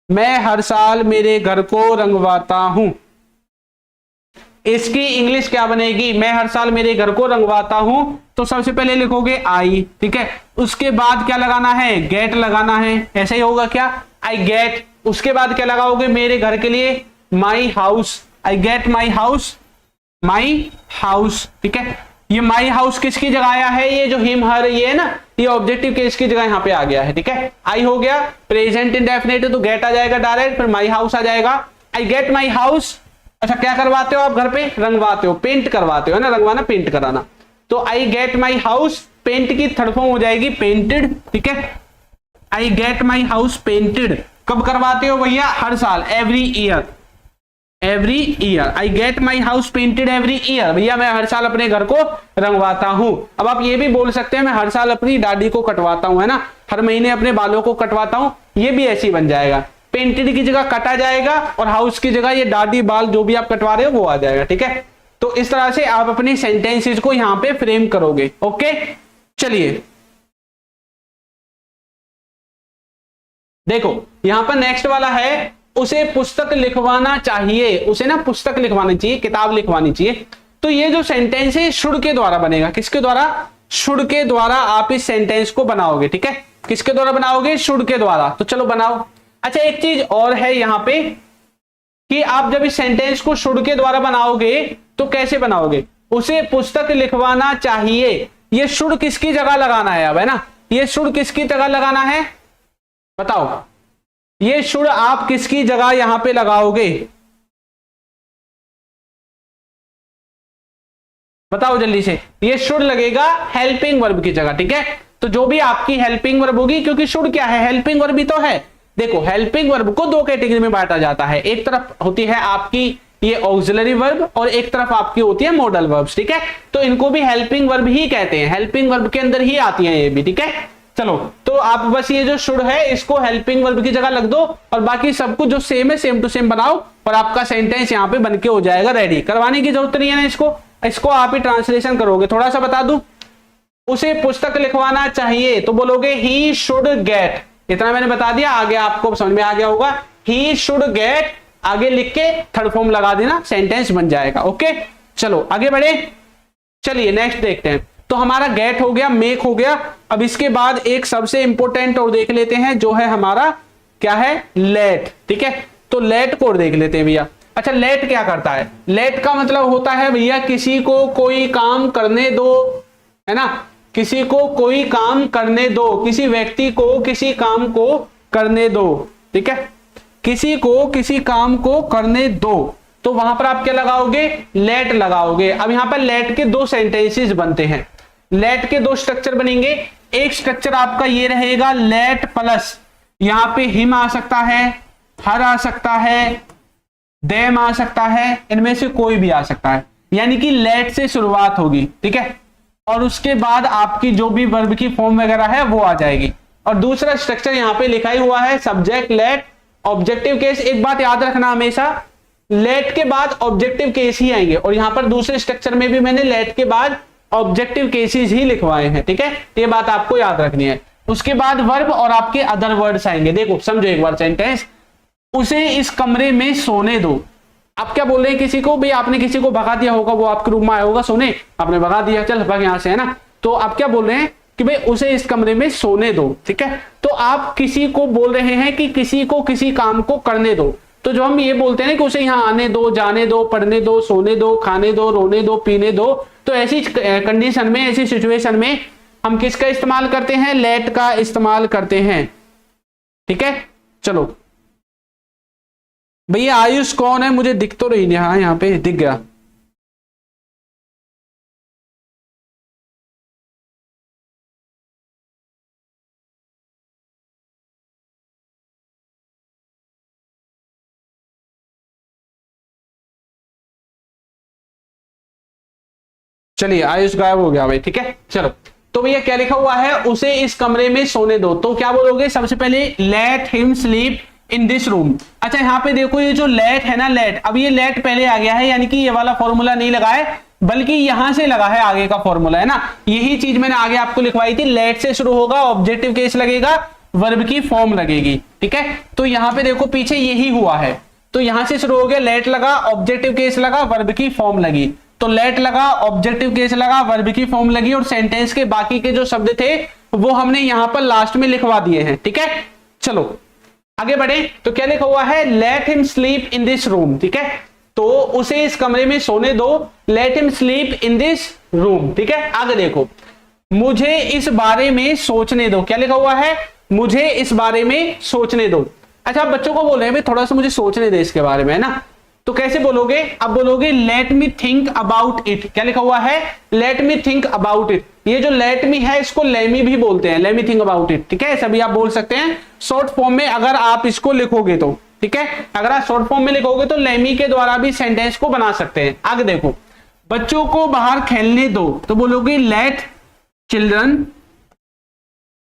Speaker 1: मैं हर साल मेरे घर को रंगवाता हूं। इसकी इंग्लिश क्या बनेगी, मैं हर साल मेरे घर को रंगवाता हूं, तो सबसे पहले लिखोगे आई, ठीक है। उसके बाद क्या लगाना है, गेट लगाना है, ऐसे ही होगा क्या, आई गेट। उसके बाद क्या लगाओगे, मेरे घर के लिए my house, I get my house, my house, ठीक है। ये माई हाउस किसकी जगह आया है, ये जो हिम हर ये है ना, ये ऑब्जेक्टिव केस की जगह यहां पे आ गया है, ठीक है। आई हो गया, प्रेजेंट इंडेफिनिट तो गेट आ जाएगा डायरेक्ट, फिर माई हाउस आ जाएगा, आई गेट माई हाउस। अच्छा क्या करवाते हो आप घर पे, रंगवाते हो, पेंट करवाते हो ना, रंगवाना पेंट कराना। तो I get my house, paint की थर्ड फॉर्म हो जाएगी पेंटेड, ठीक है। I get my house painted, कब करवाते हो भैया, हर साल, every year, every year. I get my house painted every year, भैया मैं हर साल अपने घर को रंगवाता हूं। अब आप ये भी बोल सकते हैं मैं हर साल अपनी दाढ़ी को कटवाता हूं, है ना, हर महीने अपने बालों को कटवाता हूं, ये भी ऐसे ही बन जाएगा। पेंटेड की जगह कटा जाएगा और हाउस की जगह ये दाढ़ी बाल जो भी आप कटवा रहे हो वो आ जाएगा, ठीक है। तो इस तरह से आप अपनी सेंटेंसेस को यहां पे फ्रेम करोगे, ओके। चलिए देखो यहां पर नेक्स्ट वाला है, उसे पुस्तक लिखवाना चाहिए, उसे ना पुस्तक लिखवानी चाहिए, किताब लिखवानी चाहिए। तो ये जो सेंटेंस है शुड के द्वारा बनेगा। किसके द्वारा? शुड के द्वारा आप इस सेंटेंस को बनाओगे। ठीक है, किसके द्वारा बनाओगे? शुड के द्वारा। तो चलो बनाओ। अच्छा, एक चीज और है यहां पे कि आप जब इस सेंटेंस को शुड के द्वारा बनाओगे तो कैसे बनाओगे? उसे पुस्तक लिखवाना चाहिए, ये शुड किसकी जगह लगाना है अब, है ना? ये शुड किसकी जगह लगाना है बताओ? ये शुड आप किसकी जगह यहां पे लगाओगे? बताओ जल्दी से। ये शुड लगेगा हेल्पिंग वर्ब की जगह। ठीक है, तो जो भी आपकी हेल्पिंग वर्ब होगी, क्योंकि शुड क्या है? हेल्पिंग वर्ब ही तो है। देखो, हेल्पिंग वर्ब को दो कैटेगरी में बांटा जाता है। एक तरफ होती है आपकी ये ऑक्सिलरी वर्ब और एक तरफ आपकी होती है मॉडल वर्ब्स। ठीक है, तो इनको भी हेल्पिंग वर्ब ही कहते हैं, हेल्पिंग वर्ब के अंदर ही आती है ये भी। ठीक है, चलो, तो आप बस ये जो शुड है इसको हेल्पिंग वर्ब की जगह लग दो और बाकी सब कुछ जो सेम है सेम टू सेम बनाओ और आपका सेंटेंस यहां पे बनके हो जाएगा रेडी। करवाने की जरूरत नहीं है ना इसको आप ही ट्रांसलेशन करोगे। थोड़ा सा बता दूं, उसे पुस्तक लिखवाना चाहिए तो बोलोगे ही शुड गेट। इतना मैंने बता दिया, आगे आपको समझ में आ गया होगा। ही शुड गेट आगे लिख के थर्ड फॉर्म लगा देना, सेंटेंस बन जाएगा। ओके, चलो आगे बढ़े। चलिए नेक्स्ट देखते हैं। तो हमारा गेट हो गया, मेक हो गया। अब इसके बाद एक सबसे इंपॉर्टेंट और देख लेते हैं, जो है हमारा क्या है? लेट। ठीक है, तो लेट को देख लेते हैं भैया। अच्छा, लेट क्या करता है? लेट का मतलब होता है भैया किसी को कोई काम करने दो, है ना? किसी को कोई काम करने दो, किसी व्यक्ति को किसी काम को करने दो। ठीक है, किसी को किसी काम को करने दो, तो वहां पर आप क्या लगाओगे? लेट लगाओगे। अब यहां पर लेट के दो सेंटेंसेस बनते हैं, लेट के दो स्ट्रक्चर बनेंगे। एक स्ट्रक्चर आपका ये रहेगा लेट प्लस, यहां पे हिम आ सकता है, हर आ सकता है, देम आ सकता है, इनमें से कोई भी आ सकता है, यानी कि लेट से शुरुआत होगी। ठीक है, और उसके बाद आपकी जो भी वर्ब की फॉर्म वगैरह है वो आ जाएगी। और दूसरा स्ट्रक्चर यहां पे लिखा ही हुआ है सब्जेक्ट लेट ऑब्जेक्टिव केस। एक बात याद रखना हमेशा, लेट के बाद ऑब्जेक्टिव केस ही आएंगे और यहां पर दूसरे स्ट्रक्चर में भी मैंने लेट के बाद ऑब्जेक्टिव केसेस ही लिखवाए हैं। ठीक है, ये बात आपको याद रखनी है। उसके बाद वर्ब और आपके अदर वर्ड्स आएंगे। देखो समझो एक बार सेंटेंस, उसे इस कमरे में सोने दो। आप क्या बोल रहे हैं? किसी को भी आपने किसी को भगा दिया होगा, वो आपके रूम में आया होगा सोने, आपने भगा दिया, चल भाग यहां से, है ना? तो आप क्या बोल रहे हैं कि भाई उसे इस कमरे में सोने दो। ठीक है, तो आप किसी को बोल रहे हैं कि किसी को किसी काम को करने दो। तो जो हम ये बोलते हैं कि उसे यहां आने दो, जाने दो, पढ़ने दो, सोने दो, खाने दो, रोने दो, पीने दो, तो ऐसी कंडीशन में, ऐसी सिचुएशन में हम किसका इस्तेमाल करते हैं? लेट का इस्तेमाल करते हैं। ठीक है, चलो भैया आयुष कौन है? मुझे दिख तो रही नहीं। हाँ, यहाँ पे दिख गया। चलिए आयुष गायब हो गया भाई। ठीक है, चलो, तो भैया क्या लिखा हुआ है? उसे इस कमरे में सोने दो। तो क्या बोलोगे? सबसे पहले let him sleep in this room. अच्छा, यहाँ पे देखो ये जो लेट है ना, लेट, अब ये लेट पहले आ गया है, यानी कि ये वाला फॉर्मूला नहीं लगा है, बल्कि यहां से लगा है आगे का फॉर्मूला, है ना? यही चीज मैंने आगे आपको लिखवाई थी। लेट से शुरू होगा, ऑब्जेक्टिव केस लगेगा, वर्ब की फॉर्म लगेगी। ठीक है, तो यहाँ पे देखो पीछे यही हुआ है। तो यहां से शुरू हो गया, लेट लगा, ऑब्जेक्टिव केस लगा, वर्ब की फॉर्म लगी। तो लेट लगा, ऑब्जेक्टिव केस लगा, वर्ब की फॉर्म लगी और सेंटेंस के बाकी के जो शब्द थे वो हमने यहां पर लास्ट में लिखवा दिए हैं। ठीक है, चलो आगे बढ़े। तो क्या लिखा हुआ है? Let him sleep in this room. ठीक है, तो उसे इस कमरे में सोने दो, let him sleep in this room. ठीक है, आगे देखो, मुझे इस बारे में सोचने दो। क्या लिखा हुआ है? मुझे इस बारे में सोचने दो। अच्छा, आप बच्चों को बोल रहे हैं भाई थोड़ा सा मुझे सोचने दे इसके बारे में, है ना? तो कैसे बोलोगे? अब बोलोगे let me think about it. क्या लिखा हुआ है? Let me think about it. ये जो लेट मी है इसको लेमी भी बोलते हैं, let me think about it. ठीक है, सभी आप बोल सकते हैं शॉर्ट फॉर्म में अगर आप इसको लिखोगे तो। ठीक है, अगर आप शॉर्ट फॉर्म में लिखोगे तो लेमी के द्वारा भी सेंटेंस को बना सकते हैं। आगे देखो, बच्चों को बाहर खेलने दो। तो बोलोगे लेट चिल्ड्रन।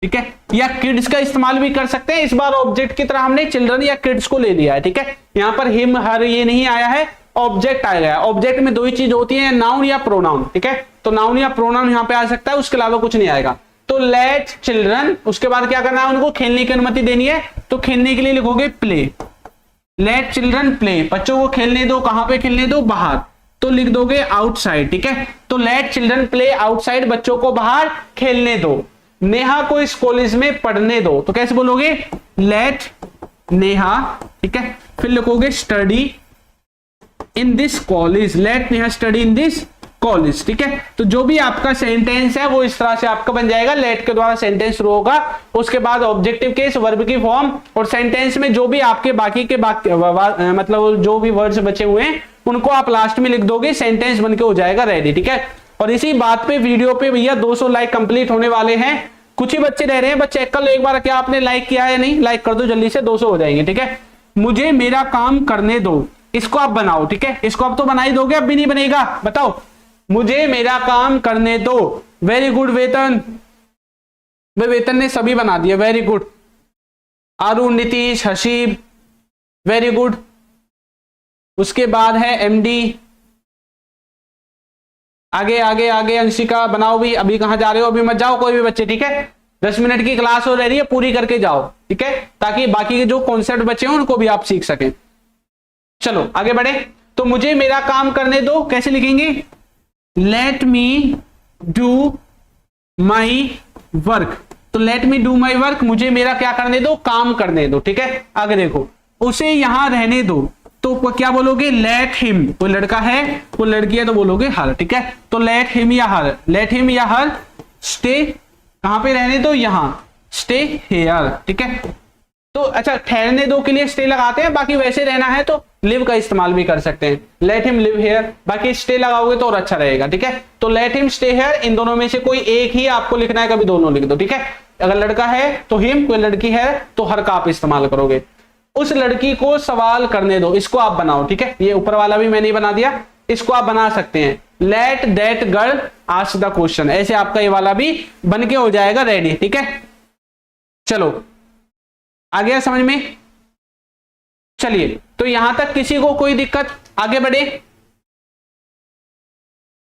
Speaker 1: ठीक है, या किड्स का इस्तेमाल भी कर सकते हैं। इस बार ऑब्जेक्ट की तरह हमने चिल्ड्रन या किड्स को ले लिया है। ठीक है, यहां पर हिम हर ये नहीं आया है, ऑब्जेक्ट आ गया। ऑब्जेक्ट में दो ही चीज होती है, नाउन या प्रोनाउन। ठीक है, तो नाउन या प्रोनाउन यहां पे आ सकता है, उसके अलावा कुछ नहीं आएगा। तो लेट चिल्ड्रन, उसके बाद क्या करना है? उनको खेलने की अनुमति देनी है, तो खेलने के लिए लिखोगे प्ले। लेट चिल्ड्रन प्ले, बच्चों को खेलने दो। कहां पे खेलने दो? बाहर। तो लिख दोगे आउटसाइड, ठीक है। तो लेट चिल्ड्रन प्ले आउटसाइड, बच्चों को बाहर खेलने दो। नेहा को इस कॉलेज में पढ़ने दो, तो कैसे बोलोगे, लेट नेहा, ठीक है। फिर लिखोगे study in this college, let Neha study in this college, ठीक है। तो जो भी आपका सेंटेंस है वो इस तरह से आपका बन जाएगा, लेट के द्वारा सेंटेंस शुरू होगा, उसके बाद ऑब्जेक्टिव केस, वर्ब की फॉर्म, और सेंटेंस में जो भी आपके बाकी के मतलब जो भी वर्ड्स बचे हुए हैं उनको आप लास्ट में लिख दोगे, सेंटेंस बन के हो जाएगा रेडी, ठीक है। और इसी बात पे वीडियो पे भैया 200 लाइक कंप्लीट होने वाले हैं, कुछ ही बच्चे रह रहे हैं, बस चेक कर लो एक बार क्या आपने लाइक किया है, नहीं लाइक कर दो जल्दी से, 200 हो जाएंगे, ठीक है। मुझे मेरा काम करने दो, इसको आप बनाओ, ठीक है। इसको आप तो बना ही दोगे, अब भी नहीं बनेगा, बताओ, मुझे मेरा काम करने दो। वेरी गुड वेतन, वेतन ने सभी बना दिया, very good. Arun, Nitish, Haseeb, very good. उसके बाद है एमडी, आगे आगे आगे अंशिका बनाओ भी, अभी कहां जा रहे हो, अभी मत जाओ कोई भी बच्चे, ठीक है। 10 मिनट की क्लास हो रही है, पूरी करके जाओ, ठीक है, ताकि बाकी के जो कॉन्सेप्ट बचे हैं उनको भी आप सीख सकें। चलो आगे बढ़े। तो मुझे मेरा काम करने दो, कैसे लिखेंगे, let me do my work. तो let me do my work, मुझे मेरा क्या करने दो, काम करने दो, ठीक है। आगे देखो, उसे यहां रहने दो, तो क्या बोलोगे, लेट हिम, कोई लड़का है कोई लड़की है तो बोलोगे हर, ठीक है। तो लेट हिम या हर, लेट हिम या हर स्टे, कहां पे रहने दो, यहां, स्टे हेयर, ठीक है। तो अच्छा, ठहरने दो के लिए स्टे लगाते हैं, बाकी वैसे रहना है तो लिव का इस्तेमाल भी कर सकते हैं, लेट हिम लिव हेयर, बाकी स्टे लगाओगे तो और अच्छा रहेगा, ठीक है। तो लेट हिम स्टे हेयर, इन दोनों में से कोई एक ही आपको लिखना है, कभी दोनों लिख दो, ठीक है। अगर लड़का है तो हिम, कोई लड़की है तो हर का आप इस्तेमाल करोगे। उस लड़की को सवाल करने दो, इसको आप बनाओ, ठीक है। ये ऊपर वाला भी मैंने बना दिया, इसको आप बना सकते हैं, let that girl ask the question, ऐसे आपका ये वाला भी बन के हो जाएगा रेडी, ठीक है। चलो आ गया समझ में, चलिए तो यहां तक किसी को कोई दिक्कत, आगे बढ़े।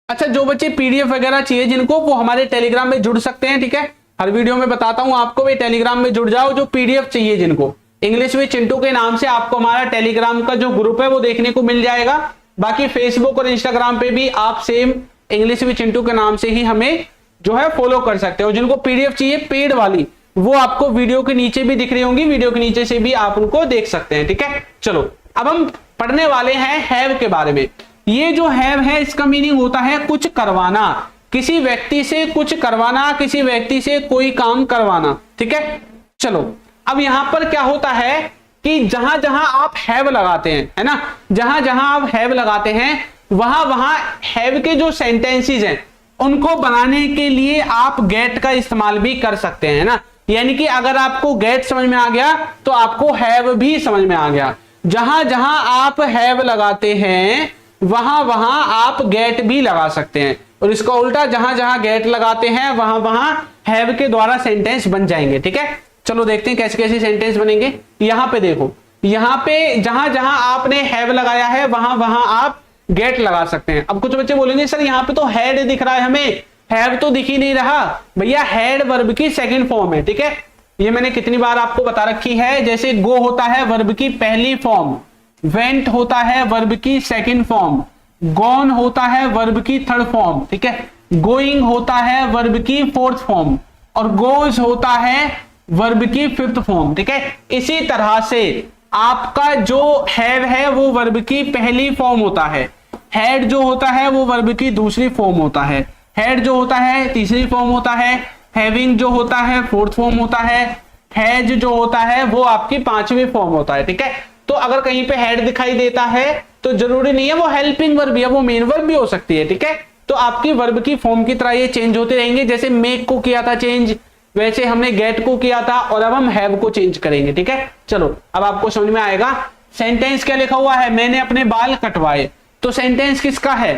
Speaker 1: अच्छा, जो बच्चे पीडीएफ वगैरह चाहिए जिनको, वो हमारे टेलीग्राम में जुड़ सकते हैं, ठीक है। हर वीडियो में बताता हूं आपको, भी टेलीग्राम में जुड़ जाओ। जो पीडीएफ चाहिए जिनको, इंग्लिश विद चिंटू के नाम से आपको हमारा टेलीग्राम का जो ग्रुप है वो देखने को मिल जाएगा। बाकी फेसबुक और इंस्टाग्राम पे भी आप सेम इंग्लिश विद चिंटू के नाम से ही हमें जो है फॉलो कर सकते हो। जिनको पीडीएफ चाहिए पेड वाली, वो आपको वीडियो के नीचे भी दिख रही होंगी, वीडियो के नीचे से भी आप उनको देख सकते हैं, ठीक है। चलो अब हम पढ़ने वाले हैं हैव के बारे में। ये जो हैव है इसका मीनिंग होता है कुछ करवाना, किसी व्यक्ति से कुछ करवाना, किसी व्यक्ति से कोई काम करवाना, ठीक है। चलो अब यहां पर क्या होता है कि जहां जहां आप हैव लगाते हैं, है ना, जहां जहां आप हैव लगाते हैं वहां वहां हैव के जो सेंटेंसेस हैं उनको बनाने के लिए आप गेट का इस्तेमाल भी कर सकते हैं, ना। यानी कि अगर आपको गेट समझ में आ गया तो आपको हैव भी समझ में आ गया। जहां जहां आप हैव लगाते हैं वहां वहां आप गेट भी लगा सकते हैं, और इसका उल्टा, जहां जहां गेट लगाते हैं वहां वहां हैव के द्वारा सेंटेंस बन जाएंगे, ठीक है। चलो देखते हैं कैसे कैसे सेंटेंस बनेंगे। यहां पे देखो, यहां पे जहां जहां आपने हैव लगाया है वहां वहां आप गेट लगा सकते हैं। अब कुछ बच्चे बोलेंगे सर यहाँ पे तो हैड दिख रहा है, हमें हैव तो दिख ही नहीं रहा। भैया हैड वर्ब की सेकंड फॉर्म है, ठीक है। ये मैंने कितनी बार आपको बता रखी है। जैसे गो होता है वर्ब की पहली फॉर्म, वेंट होता है वर्ब की सेकंड फॉर्म, गॉन होता है वर्ब की थर्ड फॉर्म, ठीक है, गोइंग होता है वर्ब की फोर्थ फॉर्म, और गोज होता है वर्ब की फिफ्थ फॉर्म, ठीक है। इसी तरह से आपका जो हैव है वो वर्ब की पहली फॉर्म होता है, हैड जो होता है वो वर्ब की दूसरी फॉर्म होता है, हैड जो होता है तीसरी फॉर्म होता है, हैविंग जो होता है फोर्थ फॉर्म होता है, हैज जो होता है वो आपकी पांचवी फॉर्म होता है, ठीक है। तो अगर कहीं पे हैड दिखाई देता है तो जरूरी नहीं है वो हेल्पिंग वर्ब या वो मेन वर्ब भी हो सकती है, ठीक है। तो आपकी वर्ब की फॉर्म की तरह ये चेंज होते रहेंगे। जैसे मेक को किया था चेंज, वैसे हमने गेट को किया था, और अब हम हैव को चेंज करेंगे, ठीक है। चलो अब आपको समझ में आएगा। सेंटेंस क्या लिखा हुआ है, मैंने अपने बाल कटवाए, तो सेंटेंस किसका है,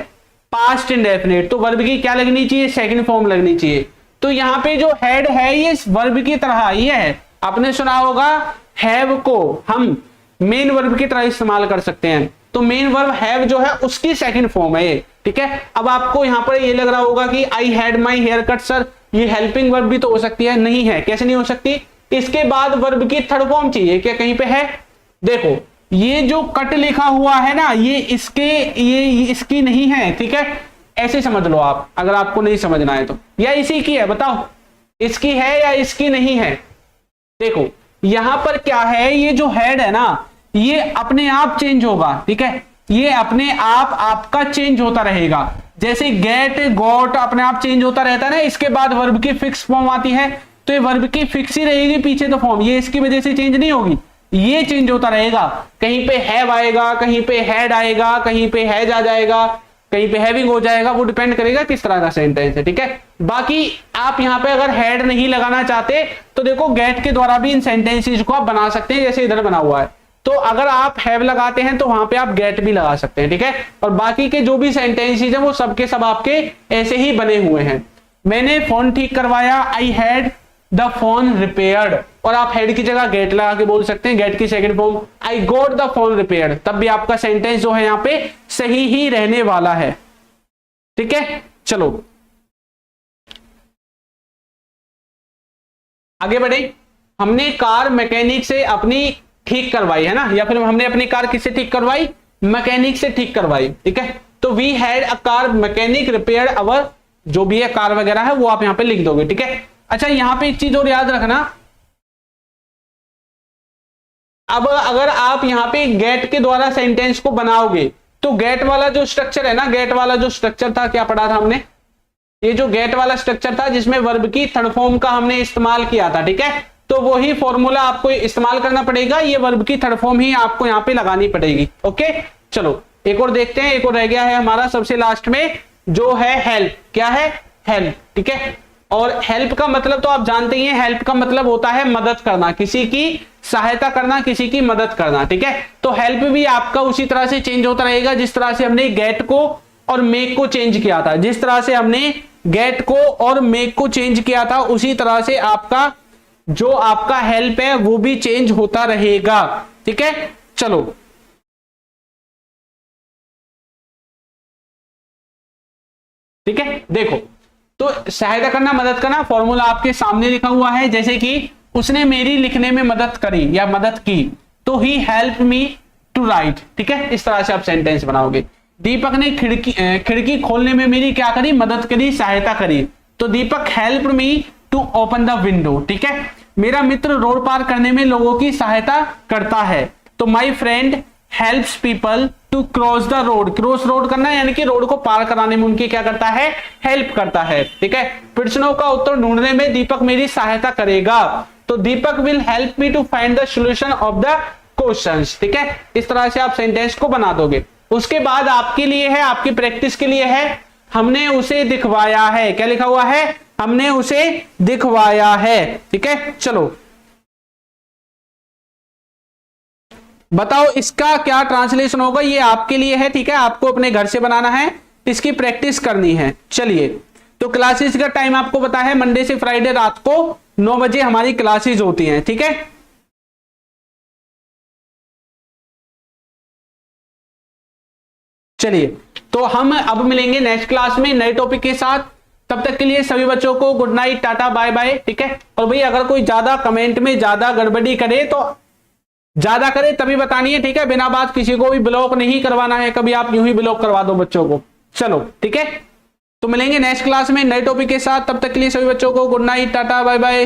Speaker 1: पास्ट इंडेफिनिट, तो वर्ब की क्या लगनी चाहिए, सेकंड फॉर्म लगनी चाहिए। तो यहाँ पे जो हैड है ये वर्ब की तरह ही है। आपने सुना होगा हैव को हम मेन वर्ब की तरह इस्तेमाल कर सकते हैं, तो मेन वर्ब हैव जो है उसकी सेकंड फॉर्म है ये, ठीक है। अब आपको यहाँ पर ये लग रहा होगा कि I had my hair cut, sir ये हेल्पिंग वर्ब भी तो हो सकती है, नहीं है, कैसे नहीं हो सकती। इसके बाद वर्ब की थर्ड फॉर्म चाहिए क्या, कहीं पे है, देखो ये जो कट लिखा हुआ है ना, ये इसकी नहीं है, ठीक है, ऐसे समझ लो आप, अगर आपको नहीं समझना है तो, या इसी की है, बताओ इसकी है या इसकी नहीं है। देखो यहां पर क्या है, ये जो हेड है ना, ये अपने आप चेंज होगा, ठीक है, ये अपने आप आपका चेंज होता रहेगा, जैसे गेट गॉट अपने आप चेंज होता रहता है ना, इसके बाद वर्ब की फिक्स फॉर्म आती है, तो ये वर्ब की फिक्स ही रहेगी पीछे तो फॉर्म, ये इसकी वजह से चेंज नहीं होगी, ये चेंज होता रहेगा, कहीं पे हैव आएगा, कहीं पे हैड आएगा, कहीं पे हैज आ जाएगा, कहीं पे हैविंग हो जाएगा, वो डिपेंड करेगा किस तरह का सेंटेंस है, ठीक है। बाकी आप यहां पे अगर हैड नहीं लगाना चाहते तो देखो गेट के द्वारा भी इन सेंटेंसेस को आप बना सकते हैं, जैसे इधर बना हुआ है, तो अगर आप हैव लगाते हैं तो वहां पे आप गेट भी लगा सकते हैं, ठीक है। और बाकी के जो भी सेंटेंसेस हैं वो सबके सब आपके ऐसे ही बने हुए हैं। मैंने फोन ठीक करवाया, I had the phone repaired, और आप हेड की जगह गेट लगा के बोल सकते हैं, गेट की second form I got the phone repaired, तब भी आपका सेंटेंस जो है यहां पे सही ही रहने वाला है, ठीक है। चलो आगे बढ़े। हमने कार मैकेनिक से अपनी ठीक करवाई है ना, या फिर हमने अपनी कार किससे ठीक करवाई, मैकेनिक से ठीक करवाई, ठीक है। तो we had a car mechanic repair our, जो भी है कार वगैरह है वो आप यहां पे लिख दोगे, ठीक है। अच्छा यहां पे एक चीज और याद रखना, अब अगर आप यहां पे गेट के द्वारा सेंटेंस को बनाओगे तो गेट वाला जो स्ट्रक्चर है ना, गेट वाला जो स्ट्रक्चर था, क्या पढ़ा था हमने, ये जो गेट वाला स्ट्रक्चर था जिसमें वर्ब की थर्ड फॉर्म का हमने इस्तेमाल किया था, ठीक है, तो वही फॉर्मूला आपको इस्तेमाल करना पड़ेगा, ये वर्ब की थर्ड फॉर्म ही आपको यहां पे लगानी पड़ेगी, ओके। चलो एक और देखते हैं, एक और रह गया है हमारा सबसे लास्ट में, जो है हेल्प, क्या है, हेल्प, ठीक है। और हेल्प का मतलब तो आप जानते ही हैं, हेल्प का मतलब होता है मदद करना, किसी की सहायता करना, किसी की मदद करना, ठीक है। तो हेल्प भी आपका उसी तरह से चेंज होता रहेगा जिस तरह से हमने गेट को और मेक को चेंज किया था, जिस तरह से हमने गेट को और मेक को चेंज किया था उसी तरह से आपका जो आपका हेल्प है वो भी चेंज होता रहेगा, ठीक है। चलो ठीक है, देखो तो सहायता करना, मदद करना, फॉर्मूला आपके सामने लिखा हुआ है, जैसे कि उसने मेरी लिखने में मदद करी या मदद की, तो ही हेल्प मी टू राइट, ठीक है, इस तरह से आप सेंटेंस बनाओगे। दीपक ने खिड़की खोलने में मेरी क्या करी, मदद करी, सहायता करी, तो Deepak help me to open the window, ठीक है। मेरा मित्र रोड पार करने में लोगों की सहायता करता है, तो my friend helps people to cross the road, cross road करना यानी कि रोड को पार कराने में उनकी क्या करता है, हेल्प करता है, ठीक है। प्रश्नों का उत्तर ढूंढने में दीपक मेरी सहायता करेगा, तो Deepak will help me to find the solution of the questions, ठीक है। इस तरह से आप सेंटेंस को बना दोगे। उसके बाद आपके लिए है, आपकी प्रैक्टिस के लिए है, हमने उसे दिखवाया है, क्या लिखा हुआ है, हमने उसे दिखवाया है, ठीक है। चलो बताओ इसका क्या ट्रांसलेशन होगा, ये आपके लिए है, ठीक है, आपको अपने घर से बनाना है, इसकी प्रैक्टिस करनी है। चलिए तो क्लासेस का टाइम आपको पता है, मंडे से फ्राइडे रात को 9 बजे हमारी क्लासेस होती हैं, ठीक है। चलिए तो हम अब मिलेंगे नेक्स्ट क्लास में नए टॉपिक के साथ, तब तक के लिए सभी बच्चों को good night, tata, bye bye, ठीक है। और भाई अगर कोई ज्यादा कमेंट में ज्यादा गड़बड़ी करे तो ज्यादा करे तभी बतानी है, ठीक है, बिना बात किसी को भी ब्लॉक नहीं करवाना है, कभी आप यूं ही ब्लॉक करवा दो बच्चों को। चलो ठीक है, तो मिलेंगे नेक्स्ट क्लास में नए टॉपिक के साथ, तब तक के लिए सभी बच्चों को good night, tata, bye bye.